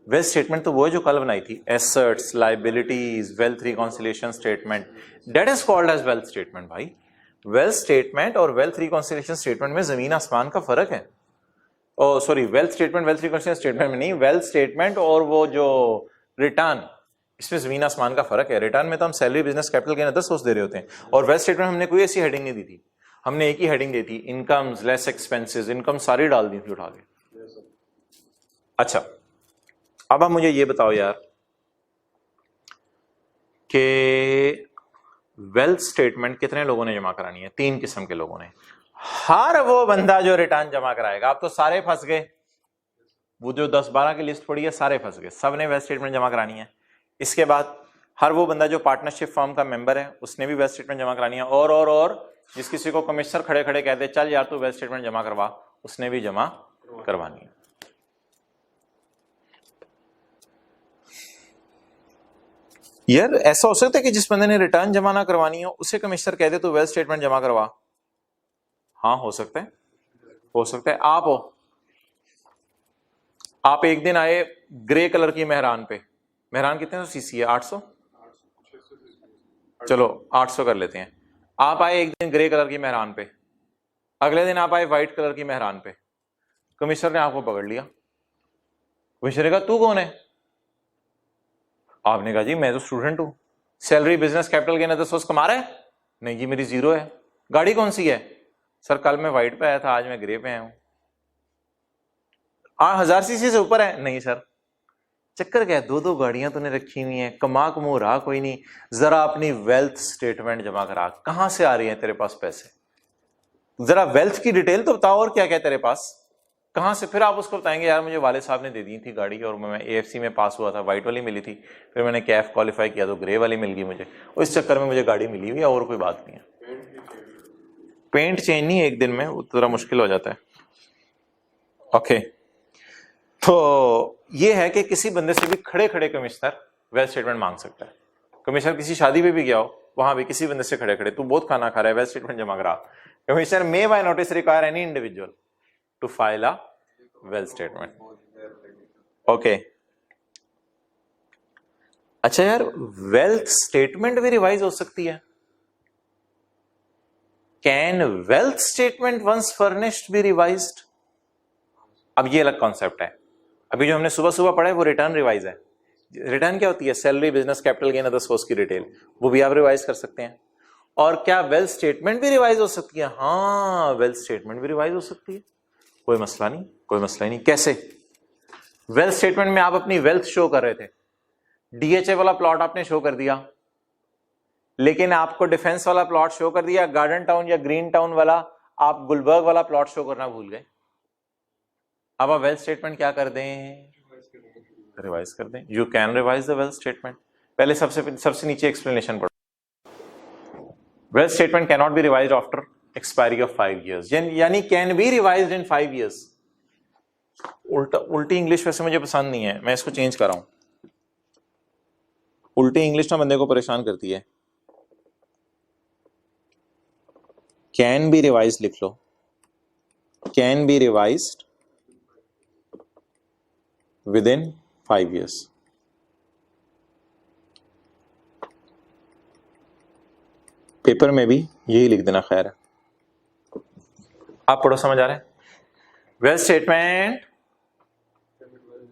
वेल्थ स्टेटमेंट तो वो है जो कल बनाई थी, assets, liabilities, wealth reconciliation statement, that is called as wealth statement. भाई, वेल्थ स्टेटमेंट और वेल्थ रिकॉन्सिलिएशन स्टेटमेंट में जमीन आसमान का फर्क है। Oh sorry, wealth statement wealth reconciliation statement में नहीं, वेल्थ स्टेटमेंट और वो जो रिटर्न, इसमें जमीन आसमान का फर्क है। रिटर्न में तो हम salary, business, capital gain, other source दे रहे होते हैं, और वेल्थ स्टेटमेंट हमने कोई ऐसी हेडिंग नहीं दी थी, हमने एक ही हेडिंग दी थी, इनकम्स लेस एक्सपेंसेस, इनकम सारी डाल दी थी उठा के। अच्छा, अब आप मुझे ये बताओ यार कि वेल्थ स्टेटमेंट कितने लोगों ने जमा करानी है? 3 किस्म के लोगों ने। हर वो बंदा जो रिटर्न जमा कराएगा, आप तो सारे फंस गए, वो जो 10-12 की लिस्ट पड़ी है सारे फंस गए, सबने वेल्थ स्टेटमेंट जमा करानी है। इसके बाद हर वो बंदा जो पार्टनरशिप फर्म का मेंबर है, उसने भी वेल्थ स्टेटमेंट जमा करानी है। और जिस किसी को कमिश्नर खड़े खड़े कहते चल यार तू वेल्थ स्टेटमेंट जमा करवा, उसने भी जमा करवानी है। यार ऐसा हो सकता है कि जिस बंदे ने रिटर्न जमा ना करवानी हो उसे कमिश्नर कह दे तो वेल्थ स्टेटमेंट जमा करवा? हाँ, हो सकता है, हो सकता है। आप एक दिन आए ग्रे कलर की मेहरान पे, मेहरान कितने सीसी है? 800, चलो 800 कर लेते हैं। आप आए एक दिन ग्रे कलर की मेहरान पे, अगले दिन आप आए व्हाइट कलर की मेहरान पे, कमिश्नर ने आपको पकड़ लिया। कमिश्नर ने कहा तू कौन है? आपने कहा जी मैं तो स्टूडेंट हूं। Salary, business, capital gain, other source कमा रहा है? नहीं जी मेरी 0 है। गाड़ी कौन सी है? सर कल मैं व्हाइट पे आया था, आज मैं ग्रे पे आया हूं। 1000 सीसी से ऊपर है? नहीं सर। चक्कर क्या है, 2-2 गाड़ियां तूने रखी हुई हैं, कमो रहा कोई नहीं, जरा अपनी वेल्थ स्टेटमेंट जमा करा, कहां से आ रही है तेरे पास पैसे, जरा वेल्थ की डिटेल तो बताओ, और क्या क्या तेरे पास, कहां से? फिर आप उसको बताएंगे यार मुझे वाले साहब ने दे दी थी गाड़ी और मैं एएफसी में पास हुआ था, व्हाइट वाली मिली थी, फिर मैंने कैफ क्वालिफाई किया तो ग्रे वाली मिल गई मुझे, और इस चक्कर में मुझे गाड़ी मिली हुई है, और कोई बात नहीं है। पेंट चेंज नहीं एक दिन में, वो थोड़ा मुश्किल हो जाता है। ओके, तो ये है कि किसी बंदे से भी खड़े खड़े कमिश्नर वेल्थ स्टेटमेंट मांग सकता है। कमिश्नर किसी शादी पे भी गया हो, वहां भी किसी बंदे से खड़े खड़े तू बहुत खाना खा रहा है, वेल्थ स्टेटमेंट जमा करा। Commissioner may by notice require any individual to file a wealth statement. Okay, अच्छा यार, वेल्थ स्टेटमेंट भी रिवाइज हो सकती है? Can wealth statement once furnished be revised? अब ये अलग कॉन्सेप्ट है। अभी जो हमने सुबह सुबह पढ़ा है वो रिटर्न रिवाइज है। रिटर्न क्या होती है? Salary, business capital gain, other source की डिटेल, वो भी आप रिवाइज कर सकते हैं। और क्या वेल्थ स्टेटमेंट भी रिवाइज हो सकती है? हाँ, वेल्थ स्टेटमेंट भी रिवाइज हो सकती है, कोई मसला नहीं, कोई मसला ही नहीं। कैसे? वेल्थ स्टेटमेंट में आप अपनी वेल्थ शो कर रहे थे, डीएचए वाला प्लॉट आपने शो कर दिया, लेकिन आपको डिफेंस वाला प्लॉट शो कर दिया, गार्डन टाउन या ग्रीन टाउन वाला आप गुलबर्ग वाला प्लॉट शो करना भूल गए। अब आप वेल्थ स्टेटमेंट क्या कर दें? रिवाइज कर दें। You can revise the wealth statement. पहले सबसे नीचे एक्सप्लेनेशन पढ़ो। Wealth statement can not be revised after expiry of 5 years, यानी can be revised in 5 years। उल्टी इंग्लिश वैसे मुझे पसंद नहीं है, मैं इसको चेंज कर रहा हूं। उल्टी इंग्लिश ना बंदे को परेशान करती है। कैन बी रिवाइज लिख लो, can be revised with in 5 years। Paper में भी यही लिख देना। खैर है, आप पढ़ो, समझ आ रहा है? Wealth statement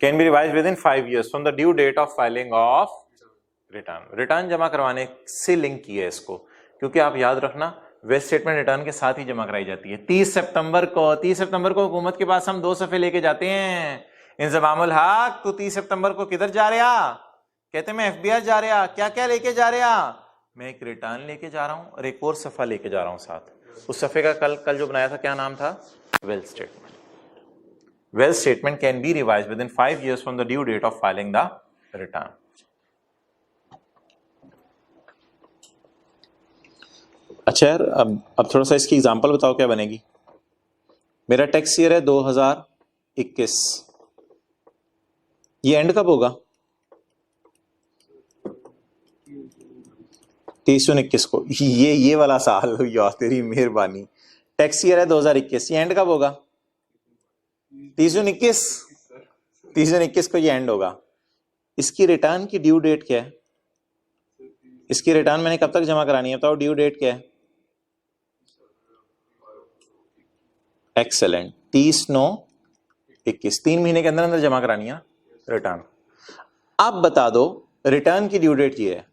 can be revise with in 5 years from the due date of filing of return. Return जमा करवाने से लिंक किया है इसको, क्योंकि आप याद रखना वेल्थ स्टेटमेंट रिटर्न के साथ ही जमा कराई जाती है। 30 सितंबर को हुकूमत के पास हम 2 सफ़े लेके जाते हैं। इंजमामुल हक, तू 30 सितंबर को किधर जा रहा? कहते मैं एफबीआई जा रहा। क्या क्या लेके जा रहा? मैं एक रिटर्न लेके जा रहा हूं और एक और सफ़ा लेके जा रहा हूं साथ। उस सफ़े का कल जो बनाया था क्या नाम था? Wealth statement. Wealth statement can be revised with in 5 years from the due date of filing the return. अच्छा यार, अब थोड़ा सा इसकी एग्जांपल बताओ क्या बनेगी। मेरा टैक्स ईयर है 2021, ये एंड कब होगा? 23/21 को। ये वाला साल यार, तेरी मेहरबानी। टैक्स ईयर है 2021, ये एंड कब होगा? 23/21 को ये एंड होगा। इसकी रिटर्न की ड्यू डेट क्या है? इसकी रिटर्न मैंने कब तक जमा करानी है बताओ? ड्यू डेट क्या है? एक्सेलेंट, 30/9/21, 3 महीने के अंदर अंदर जमा करानी है रिटर्न। अब बता दो, रिटर्न की ड्यू डेट ये है,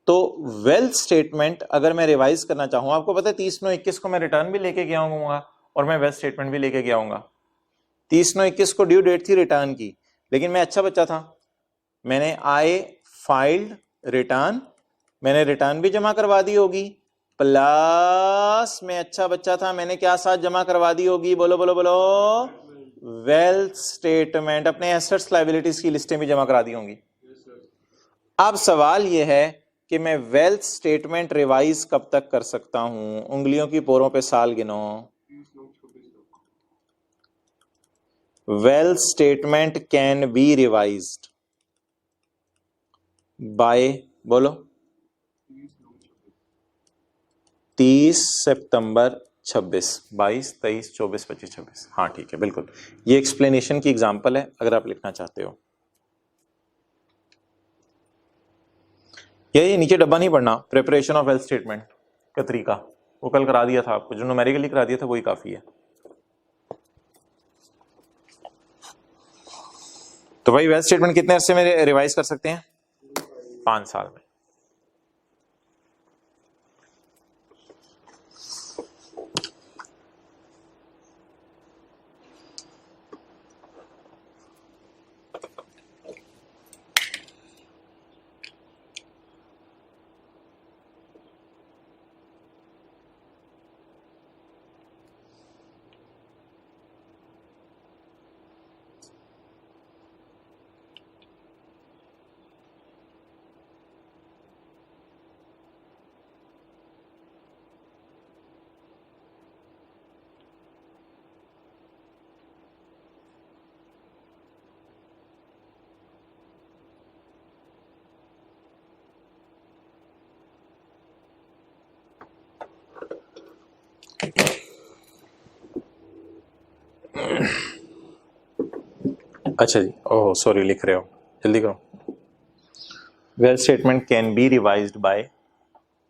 तो वेल्थ स्टेटमेंट अगर मैं रिवाइज करना चाहूं, आपको पता है 30/9/21 को मैं रिटर्न भी लेके गया हूंगा और मैं वेल्थ स्टेटमेंट भी लेके गया हूंगा। 30/9/21 को ड्यू डेट थी रिटर्न की, लेकिन मैं अच्छा बच्चा था, मैंने आई फाइल्ड रिटर्न, मैंने रिटर्न भी जमा करवा दी होगी, प्लस मैं अच्छा बच्चा था, मैंने क्या साथ जमा करवा दी होगी? बोलो बोलो बोलो, वेल्थ स्टेटमेंट। अपने एसेट्स लायबिलिटीज की लिस्टें भी जमा करा दी होंगी। अब सवाल यह है कि मैं वेल्थ स्टेटमेंट रिवाइज कब तक कर सकता हूं? उंगलियों की पोरों पे साल गिनो। Wealth statement can be revised by, बोलो, 30 सितंबर 26, 22, 23, 24, 25, 26। हाँ ठीक है, बिल्कुल। ये एक्सप्लेनेशन की एग्जांपल है अगर आप लिखना चाहते हो। ये नीचे डब्बा नहीं पढ़ना, प्रिपरेशन ऑफ वेल्थ स्टेटमेंट का तरीका वो कल करा दिया था आपको, जो न्यूमेरिकली करा दिया था वही काफी है। तो भाई वेल्थ स्टेटमेंट कितने अरसे में रिवाइज कर सकते हैं? 5 साल में। अच्छा जी, ओह सॉरी, लिख रहे हो, जल्दी करो। Wealth statement can be revised by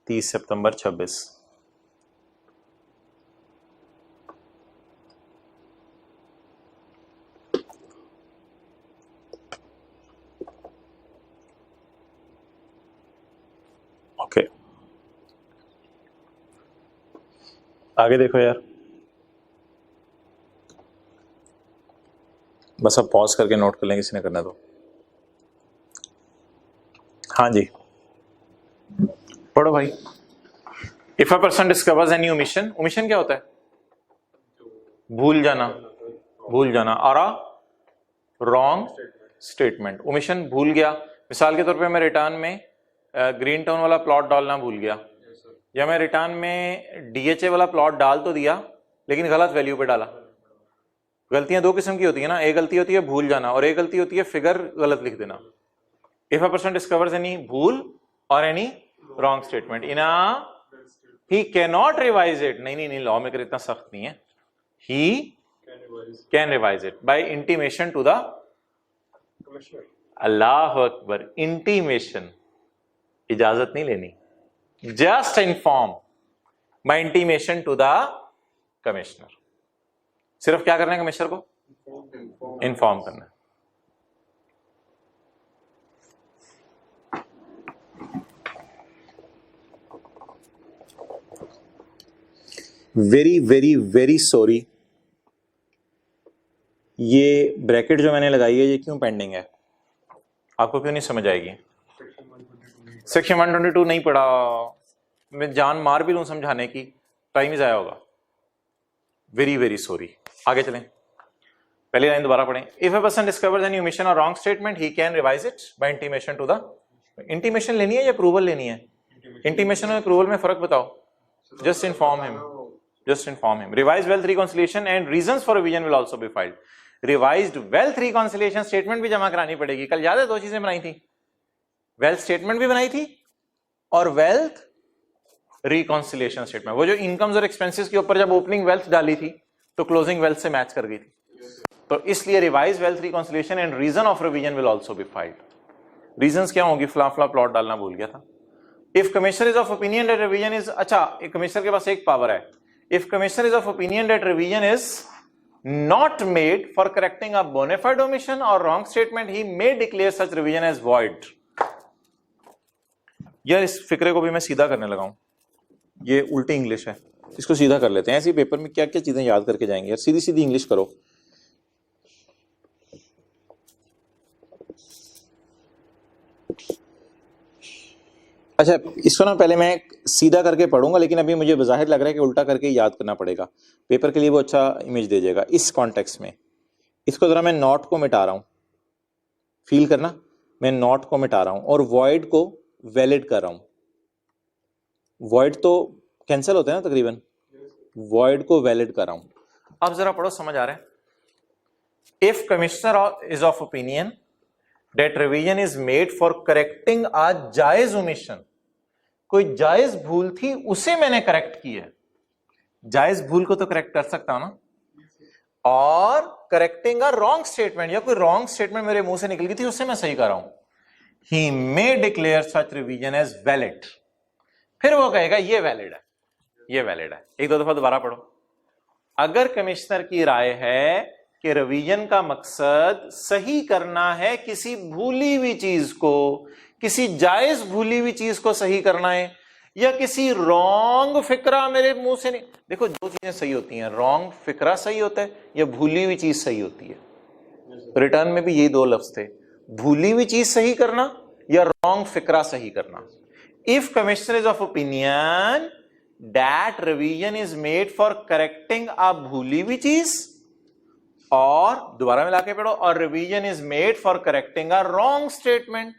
30 September 26। Okay, आगे देखो यार, बस अब पॉज करके नोट कर लेंगे, किसी ने करना तो। हाँ जी, पढ़ो भाई। If a person discovers any omission, omission क्या होता है? भूल जाना, भूल जाना। और अ रॉन्ग स्टेटमेंट, ओमिशन भूल गया। मिसाल के तौर पे मैं रिटर्न में ग्रीन टाउन वाला प्लॉट डालना भूल गया, या मैं रिटर्न में डीएचए वाला प्लॉट डाल तो दिया लेकिन गलत वैल्यू पे डाला। गलतियां दो किस्म की होती है ना, एक गलती होती है भूल जाना और एक गलती होती है फिगर गलत लिख देना। If a person discovers any भूल और any wrong statement in a, he can not revise it, नहीं, लॉ में इतना सख्त नहीं है, he can revise it by intimation to the, अल्लाह अकबर, इंटीमेशन, इजाजत नहीं लेनी, just inform by intimation to the commissioner. सिर्फ क्या करना है कमिश्नर को? इन्फॉर्म करना है। वेरी वेरी वेरी सॉरी, ये ब्रैकेट जो मैंने लगाई है ये क्यों पेंडिंग है? आपको क्यों नहीं समझ आएगी? सेक्शन 122 नहीं पढ़ा, मैं जान मार भी लूं समझाने की, टाइम ही जाया होगा। Very very sorry. आगे चलें, पहली लाइन दोबारा पढ़ें। If a person discovers any omission और wrong statement he can revise it by intimation to the, intimation लेनी है या अप्रूवल लेनी है? इंटीमेशन और अप्रूवल में फर्क बताओ। Just inform him, just inform him. Revised wealth reconciliation and reasons for revision will also be filed. Revised wealth reconciliation statement भी जमा करानी पड़ेगी। कल याद है दो चीजें बनाई थी, वेल्थ स्टेटमेंट भी बनाई थी और वेल्थ रिकॉन्सिलिएशन स्टेटमेंट। वो जो इनकम्स और एक्सपेंसेस के ऊपर जब ओपनिंग वेल्थ डाली थी तो क्लोजिंग वेल्थ से मैच कर गई थी, तो इसलिए revise wealth reconciliation and reason of revision will also be filed. Reasons क्या होंगी? फ्ला प्लॉट डालना भूल गया था। If commissioner is of opinion that revision is, अच्छा कमिश्नर के पास एक पावर है, if commissioner is of opinion that revision is not made for correcting a bona fide omission or wrong statement, he may declare such revision as void. यार इस फिक्रे को भी मैं सीधा करने लगा हूं, ये उल्टी इंग्लिश है, इसको सीधा कर लेते हैं। ऐसे पेपर में क्या क्या चीजें याद करके जाएंगे यार, सीधी सीधी इंग्लिश करो। अच्छा इसको ना पहले मैं सीधा करके पढ़ूंगा, लेकिन अभी मुझे बज़ाहिर लग रहा है कि उल्टा करके याद करना पड़ेगा, पेपर के लिए वो अच्छा इमेज दे जाएगा। इस कॉन्टेक्स्ट में इसको जरा मैं नॉट को मिटा रहा हूं, फील करना, मैं नॉट को मिटा रहा हूं और वॉइड को वैलिड कर रहा हूं। वॉइड तो कैंसिल होते हैं ना तकरीबन, वॉइड को वैलिड कर रहा हूं। अब जरा पढ़ो, समझ आ रहा है। If commissioner is of opinion that revision is made for correcting a जायज omission, कोई जायज भूल थी उसे मैंने करेक्ट की है, जायज भूल को तो करेक्ट कर सकता हूं ना, और करेक्टिंग अ रॉन्ग स्टेटमेंट, या कोई रॉन्ग स्टेटमेंट मेरे मुंह से निकल गई थी उससे मैं सही कर रहा हूं, he may declare such revision as valid। फिर वो कहेगा ये वैलिड है, ये वैलिड है। एक दो दफा दोबारा पढ़ो। अगर कमिश्नर की राय है कि रिवीजन का मकसद सही करना है किसी भूली हुई चीज को, किसी जायज भूली हुई चीज को सही करना है, या किसी रॉन्ग फिक्रा मेरे मुंह से नहीं, देखो दो चीजें सही होती हैं, रॉन्ग फिक्रा सही होता है या भूली हुई चीज सही होती है। रिटर्न में भी यही दो लफ्ज थे, भूली हुई चीज सही करना या रॉन्ग फिक्रा सही करना। If commissioner is of opinion that revision is made for correcting a भूली हुई चीज, और दोबारा मिला के पढ़ो, और revision is made for correcting a wrong statement,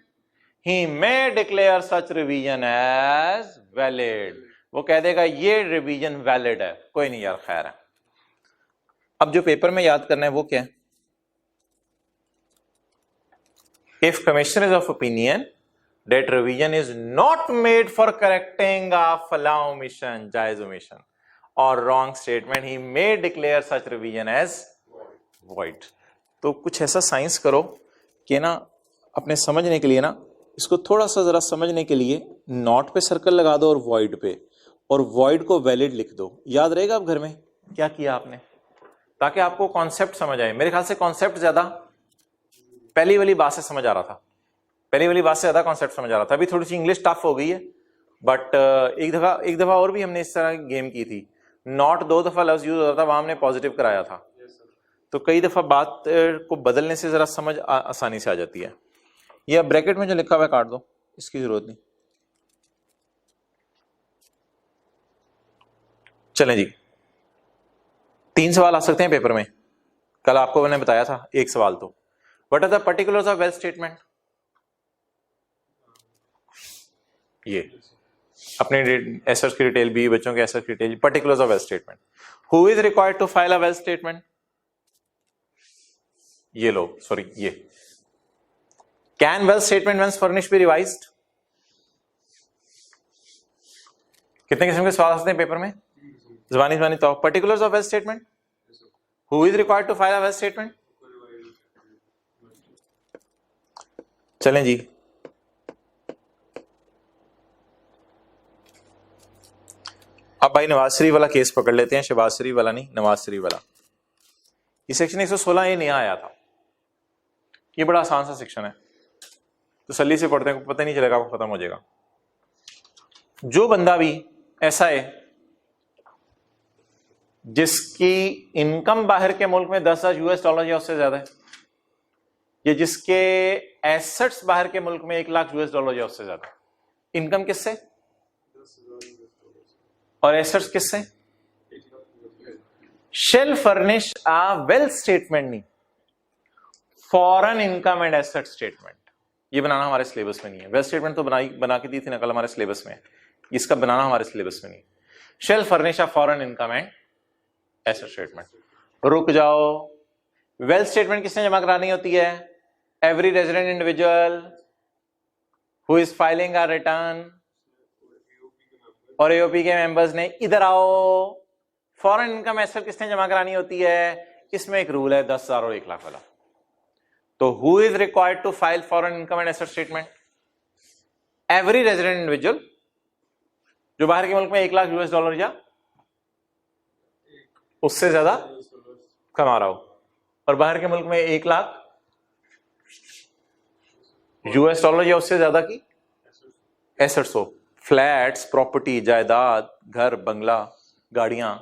he may declare such revision as valid. वो कह देगा ये रिवीजन वैलिड है। कोई नहीं यार, खैर है। अब जो पेपर में याद करना है वो क्या है? If commissioner is of opinion that revision is not made for correcting a फला ओमिशन, जायज ओमिशन और wrong statement, he may declare such revision as void. तो कुछ ऐसा साइंस करो कि ना अपने समझने के लिए ना, इसको थोड़ा सा जरा समझने के लिए नॉट पे सर्कल लगा दो और वॉइड पे, और वॉइड को वैलिड लिख दो। याद रहेगा अब घर में क्या किया आपने, ताकि आपको कॉन्सेप्ट समझ आए। मेरे ख्याल से कॉन्सेप्ट ज्यादा पहली वाली बात से समझ आ रहा था, पहली वाली बात से ज्यादा कॉन्सेप्ट समझ आ रहा था। अभी थोड़ी सी इंग्लिश टफ हो गई है, बट एक दफा और भी हमने इस तरह गेम की थी, नॉट 2 दफा लफ्ज यूज होता था, वहां हमने पॉजिटिव कराया था। तो कई दफा बात को बदलने से जरा समझ आसानी से आ जाती है। ये ब्रैकेट में जो लिखा हुआ है काट दो, इसकी जरूरत नहीं। चलें जी, 3 सवाल आ सकते हैं पेपर में। कल आपको मैंने बताया था एक सवाल तो, what are the particulars of wealth statement. ये अपने एसेट्स की डिटेल, भी बच्चों के एसेट्स की detail, particulars of wealth statement. Who is required to file a wealth statement. ये लो, सॉरी ये। Can wealth statement once furnished be revised. कितने किस्म के सवाल आ सकते हैं पेपर में, ज़बानी तो। Particulars of wealth statement, who is required to file a wealth statement. चलें जी, अब भाई नवाज शरीफ वाला केस पकड़ लेते हैं, शहबाज शरीफ वाला नहीं, नवाज शरीफ वाला। ये सेक्शन 116 ये नया आया था, ये बड़ा आसान सा सेक्शन है, तसल्ली से पढ़ते हैं, पता नहीं चलेगा, वो खत्म हो जाएगा। जो बंदा भी ऐसा है जिसकी इनकम बाहर के मुल्क में 10,000 US डॉलर या उससे ज्यादा है, या जिसके एसेट्स बाहर के मुल्क में 1 लाख US डॉलर या उससे ज्यादा, इनकम किससे और एसेट्स किससे, शेल फर्निश आ वेल्थ स्टेटमेंट, नहीं foreign income and asset statement. ये बनाना हमारे सिलेबस में नहीं है। वेल्थ स्टेटमेंट तो बना के दी थी ना कल हमारे सिलेबस में, इसका बनाना हमारे सिलेबस में नहीं। Shall furnish a foreign income and asset statement. रुक जाओ, वेल्थ स्टेटमेंट किसने जमा करानी होती है, every resident individual who is filing a return, और एओपी के मेंबर्स ने। इधर आओ, फॉरेन इनकम एसेट किसने जमा करानी होती है, इसमें एक रूल है 10,000 और 1 लाख वाला। तो who is required to file foreign income and asset statement, every resident individual जो बाहर के मुल्क में 1 लाख US डॉलर या उससे ज्यादा कमा रहा हो, और बाहर के मुल्क में 1 लाख US डॉलर या उससे ज्यादा की एसेट्स हो, फ्लैट्स, प्रॉपर्टी, जायदाद, घर, बंगला, गाड़ियां।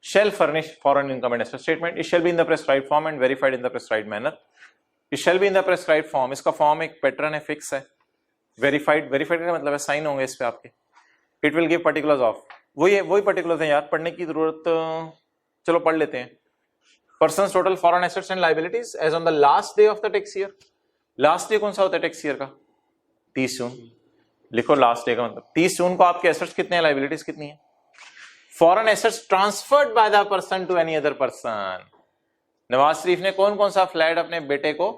Shell furnish foreign income and asset statement, it shall be in the prescribed form and verified in the prescribed manner. It shall be in the prescribed form, इसका form एक pattern है, fix है। Verified, verified का मतलब है sign होंगे इस पे आपके। It will give particulars of, वही पर्टिकुलर्स हैं यार, पढ़ने की जरूरत, चलो पढ़ लेते हैं। Persons total foreign assets and liabilities as on the last day of the tax year. Last day कौन सा होता है टैक्स ईयर का, 30 जून। लिखो लास्ट डे का मतलब 30 जून को आपके एसेट्स कितने हैं, लायबिलिटीज कितनी है। Foreign assets transferred by the person to any other person. Nawaz Sharif ने कौन कौन सा फ्लैट अपने बेटे को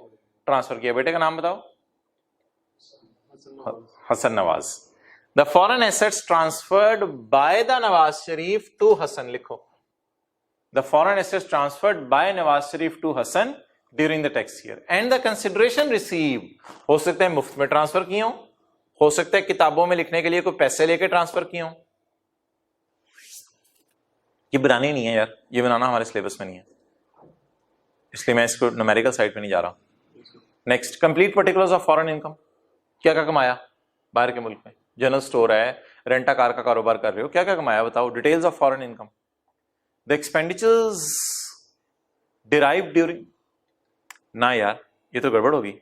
ट्रांसफर किया, बेटे का नाम बताओ, Hasan Nawaz. The foreign assets transferred by the Nawaz Sharif to Hasan, लिखो the foreign assets transferred by Nawaz Sharif to Hasan during the tax year and the consideration receive. हो सकता है मुफ्त में ट्रांसफर किए हो सकता है किताबों में लिखने के लिए कोई पैसे लेके ट्रांसफर किए हो। ये बनानी नहीं है यार, ये बनाना हमारे सिलेबस में नहीं है, इसलिए मैं इसको न्यूमेरिकल साइड पे नहीं जा रहा। Next, complete particulars of foreign income. क्या क्या कमाया बाहर के मुल्क में, जनरल स्टोर है, रेंटा कार का कारोबार कर रहे हो, क्या क्या कमाया बताओ। Details of foreign income, the expenditures derived during, ना यार ये तो गड़बड़ होगी,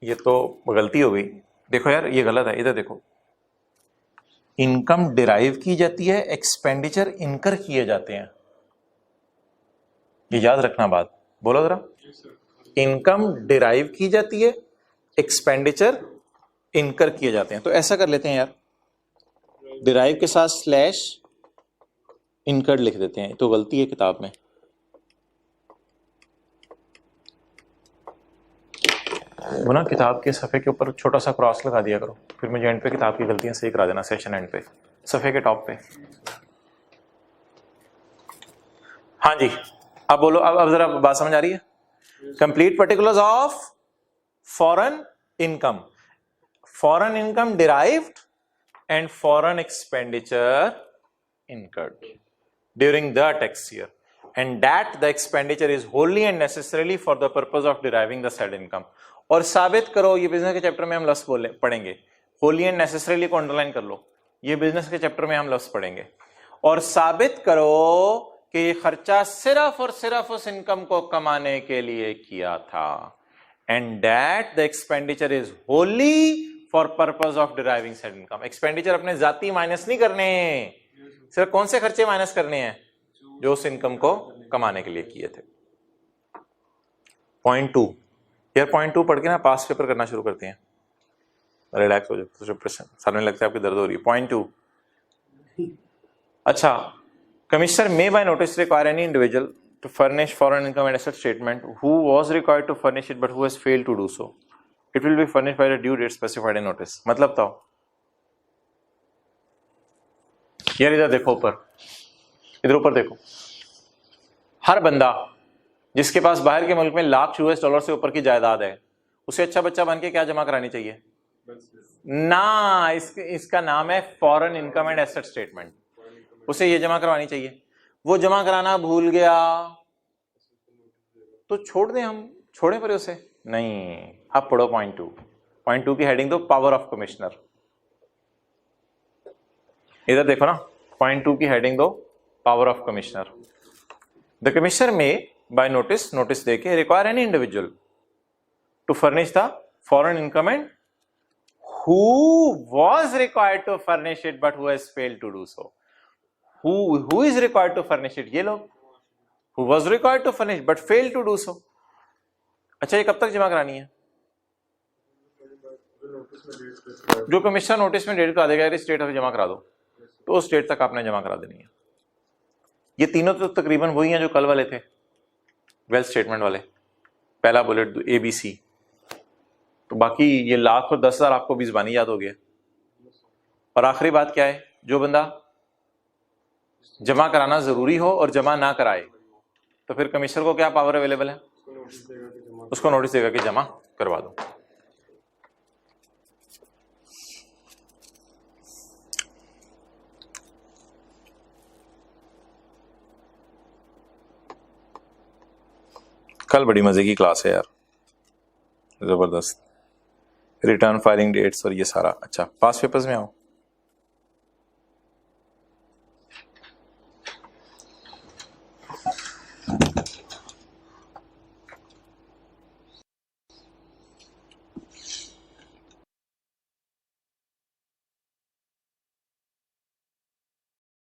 ये तो गलती हो गई। देखो यार ये गलत है, इधर देखो, इनकम डिराइव की जाती है, एक्सपेंडिचर इनकर किए जाते हैं, ये याद रखना बात, बोलो जरा। इनकम डिराइव की जाती है, एक्सपेंडिचर इनकर किए जाते हैं। तो ऐसा कर लेते हैं यार, डिराइव के साथ स्लैश इनकर लिख देते हैं, तो गलती है किताब में। वो ना किताब के सफ़े के ऊपर छोटा सा क्रॉस लगा दिया करो, फिर मुझे एंड पे किताब की गलतियां सही करा देना, सेशन एंड पे सफ़े के टॉप पे। हाँ जी, अब बोलो, अब जरा बात समझ आ रही है। Complete particulars of foreign income derived and foreign expenditure incurred during the tax year and that the expenditure is wholly and necessarily for the purpose of deriving the said income। और साबित करो, ये बिजनेस के chapter में हम लफ्ज़ पढ़ेंगे, Holi and necessarily को अंडरलाइन कर लो, ये बिजनेस के चैप्टर में हम लफ्ज पढ़ेंगे। और साबित करो कि ये खर्चा सिर्फ और सिर्फ उस इनकम को कमाने के लिए किया था, and that the expenditure is Holi for purpose of deriving said income. Expenditure अपने जाती माइनस नहीं करने, सिर्फ कौन से खर्चे माइनस करने हैं, जो उस इनकम को कमाने के लिए किए थे। पॉइंट 2 यार, पॉइंट 2 पढ़ के ना पास पेपर करना शुरू करते हैं, रिलैक्स हो जाओ, सर में लगता है आपकी दर्द हो रही है। पॉइंट 2, अच्छा, commissioner may by notice require any individual to furnish foreign income and asset statement who was required to furnish it but who has failed to do so, it will be furnished by the due date specified in notice. मतलब तो यार इधर देखो, ऊपर, इधर ऊपर देखो, हर बंदा जिसके पास बाहर के मुल्क में लाख US डॉलर से ऊपर की जायदाद है, उसे अच्छा बच्चा बन के क्या जमा करानी चाहिए ना, इसका नाम है foreign income and asset statement, उसे ये जमा करवानी चाहिए। वो जमा कराना भूल गया तो छोड़ दें, हम छोड़े पर उसे नहीं। अब पढ़ो पॉइंट 2, पॉइंट 2 की हेडिंग दो पावर ऑफ कमिश्नर। इधर देखो ना, पॉइंट 2 की हेडिंग दो power of commissioner. The commissioner may by notice, notice देके require any individual to furnish the foreign income and who was required to furnish it but who has failed to do so. Who is required to furnish it? ये लोग, who was required to furnish but failed to do so. अच्छा, ये कब तक जमा करानी है? जो कमिश्नर नोटिस में डेट करा देगा, इस डेट तक जमा करा दो, तो उस डेट तक आपने जमा करा देनी है। ये तीनों तो तकरीबन वही हैं जो कल वाले थे, वेल्थ स्टेटमेंट वाले, पहला बुलेट ABC, तो बाकी ये लाख और 10,000 आपको भी ज़बानी याद हो गया। और आखिरी बात क्या है, जो बंदा जमा कराना जरूरी हो और जमा ना कराए तो फिर कमिश्नर को क्या पावर अवेलेबल है, उसको नोटिस देगा कि जमा करवा दो। कल बड़ी मजे की क्लास है यार, जबरदस्त, रिटर्न फाइलिंग डेट्स और ये सारा। अच्छा, पास पेपर्स में आओ।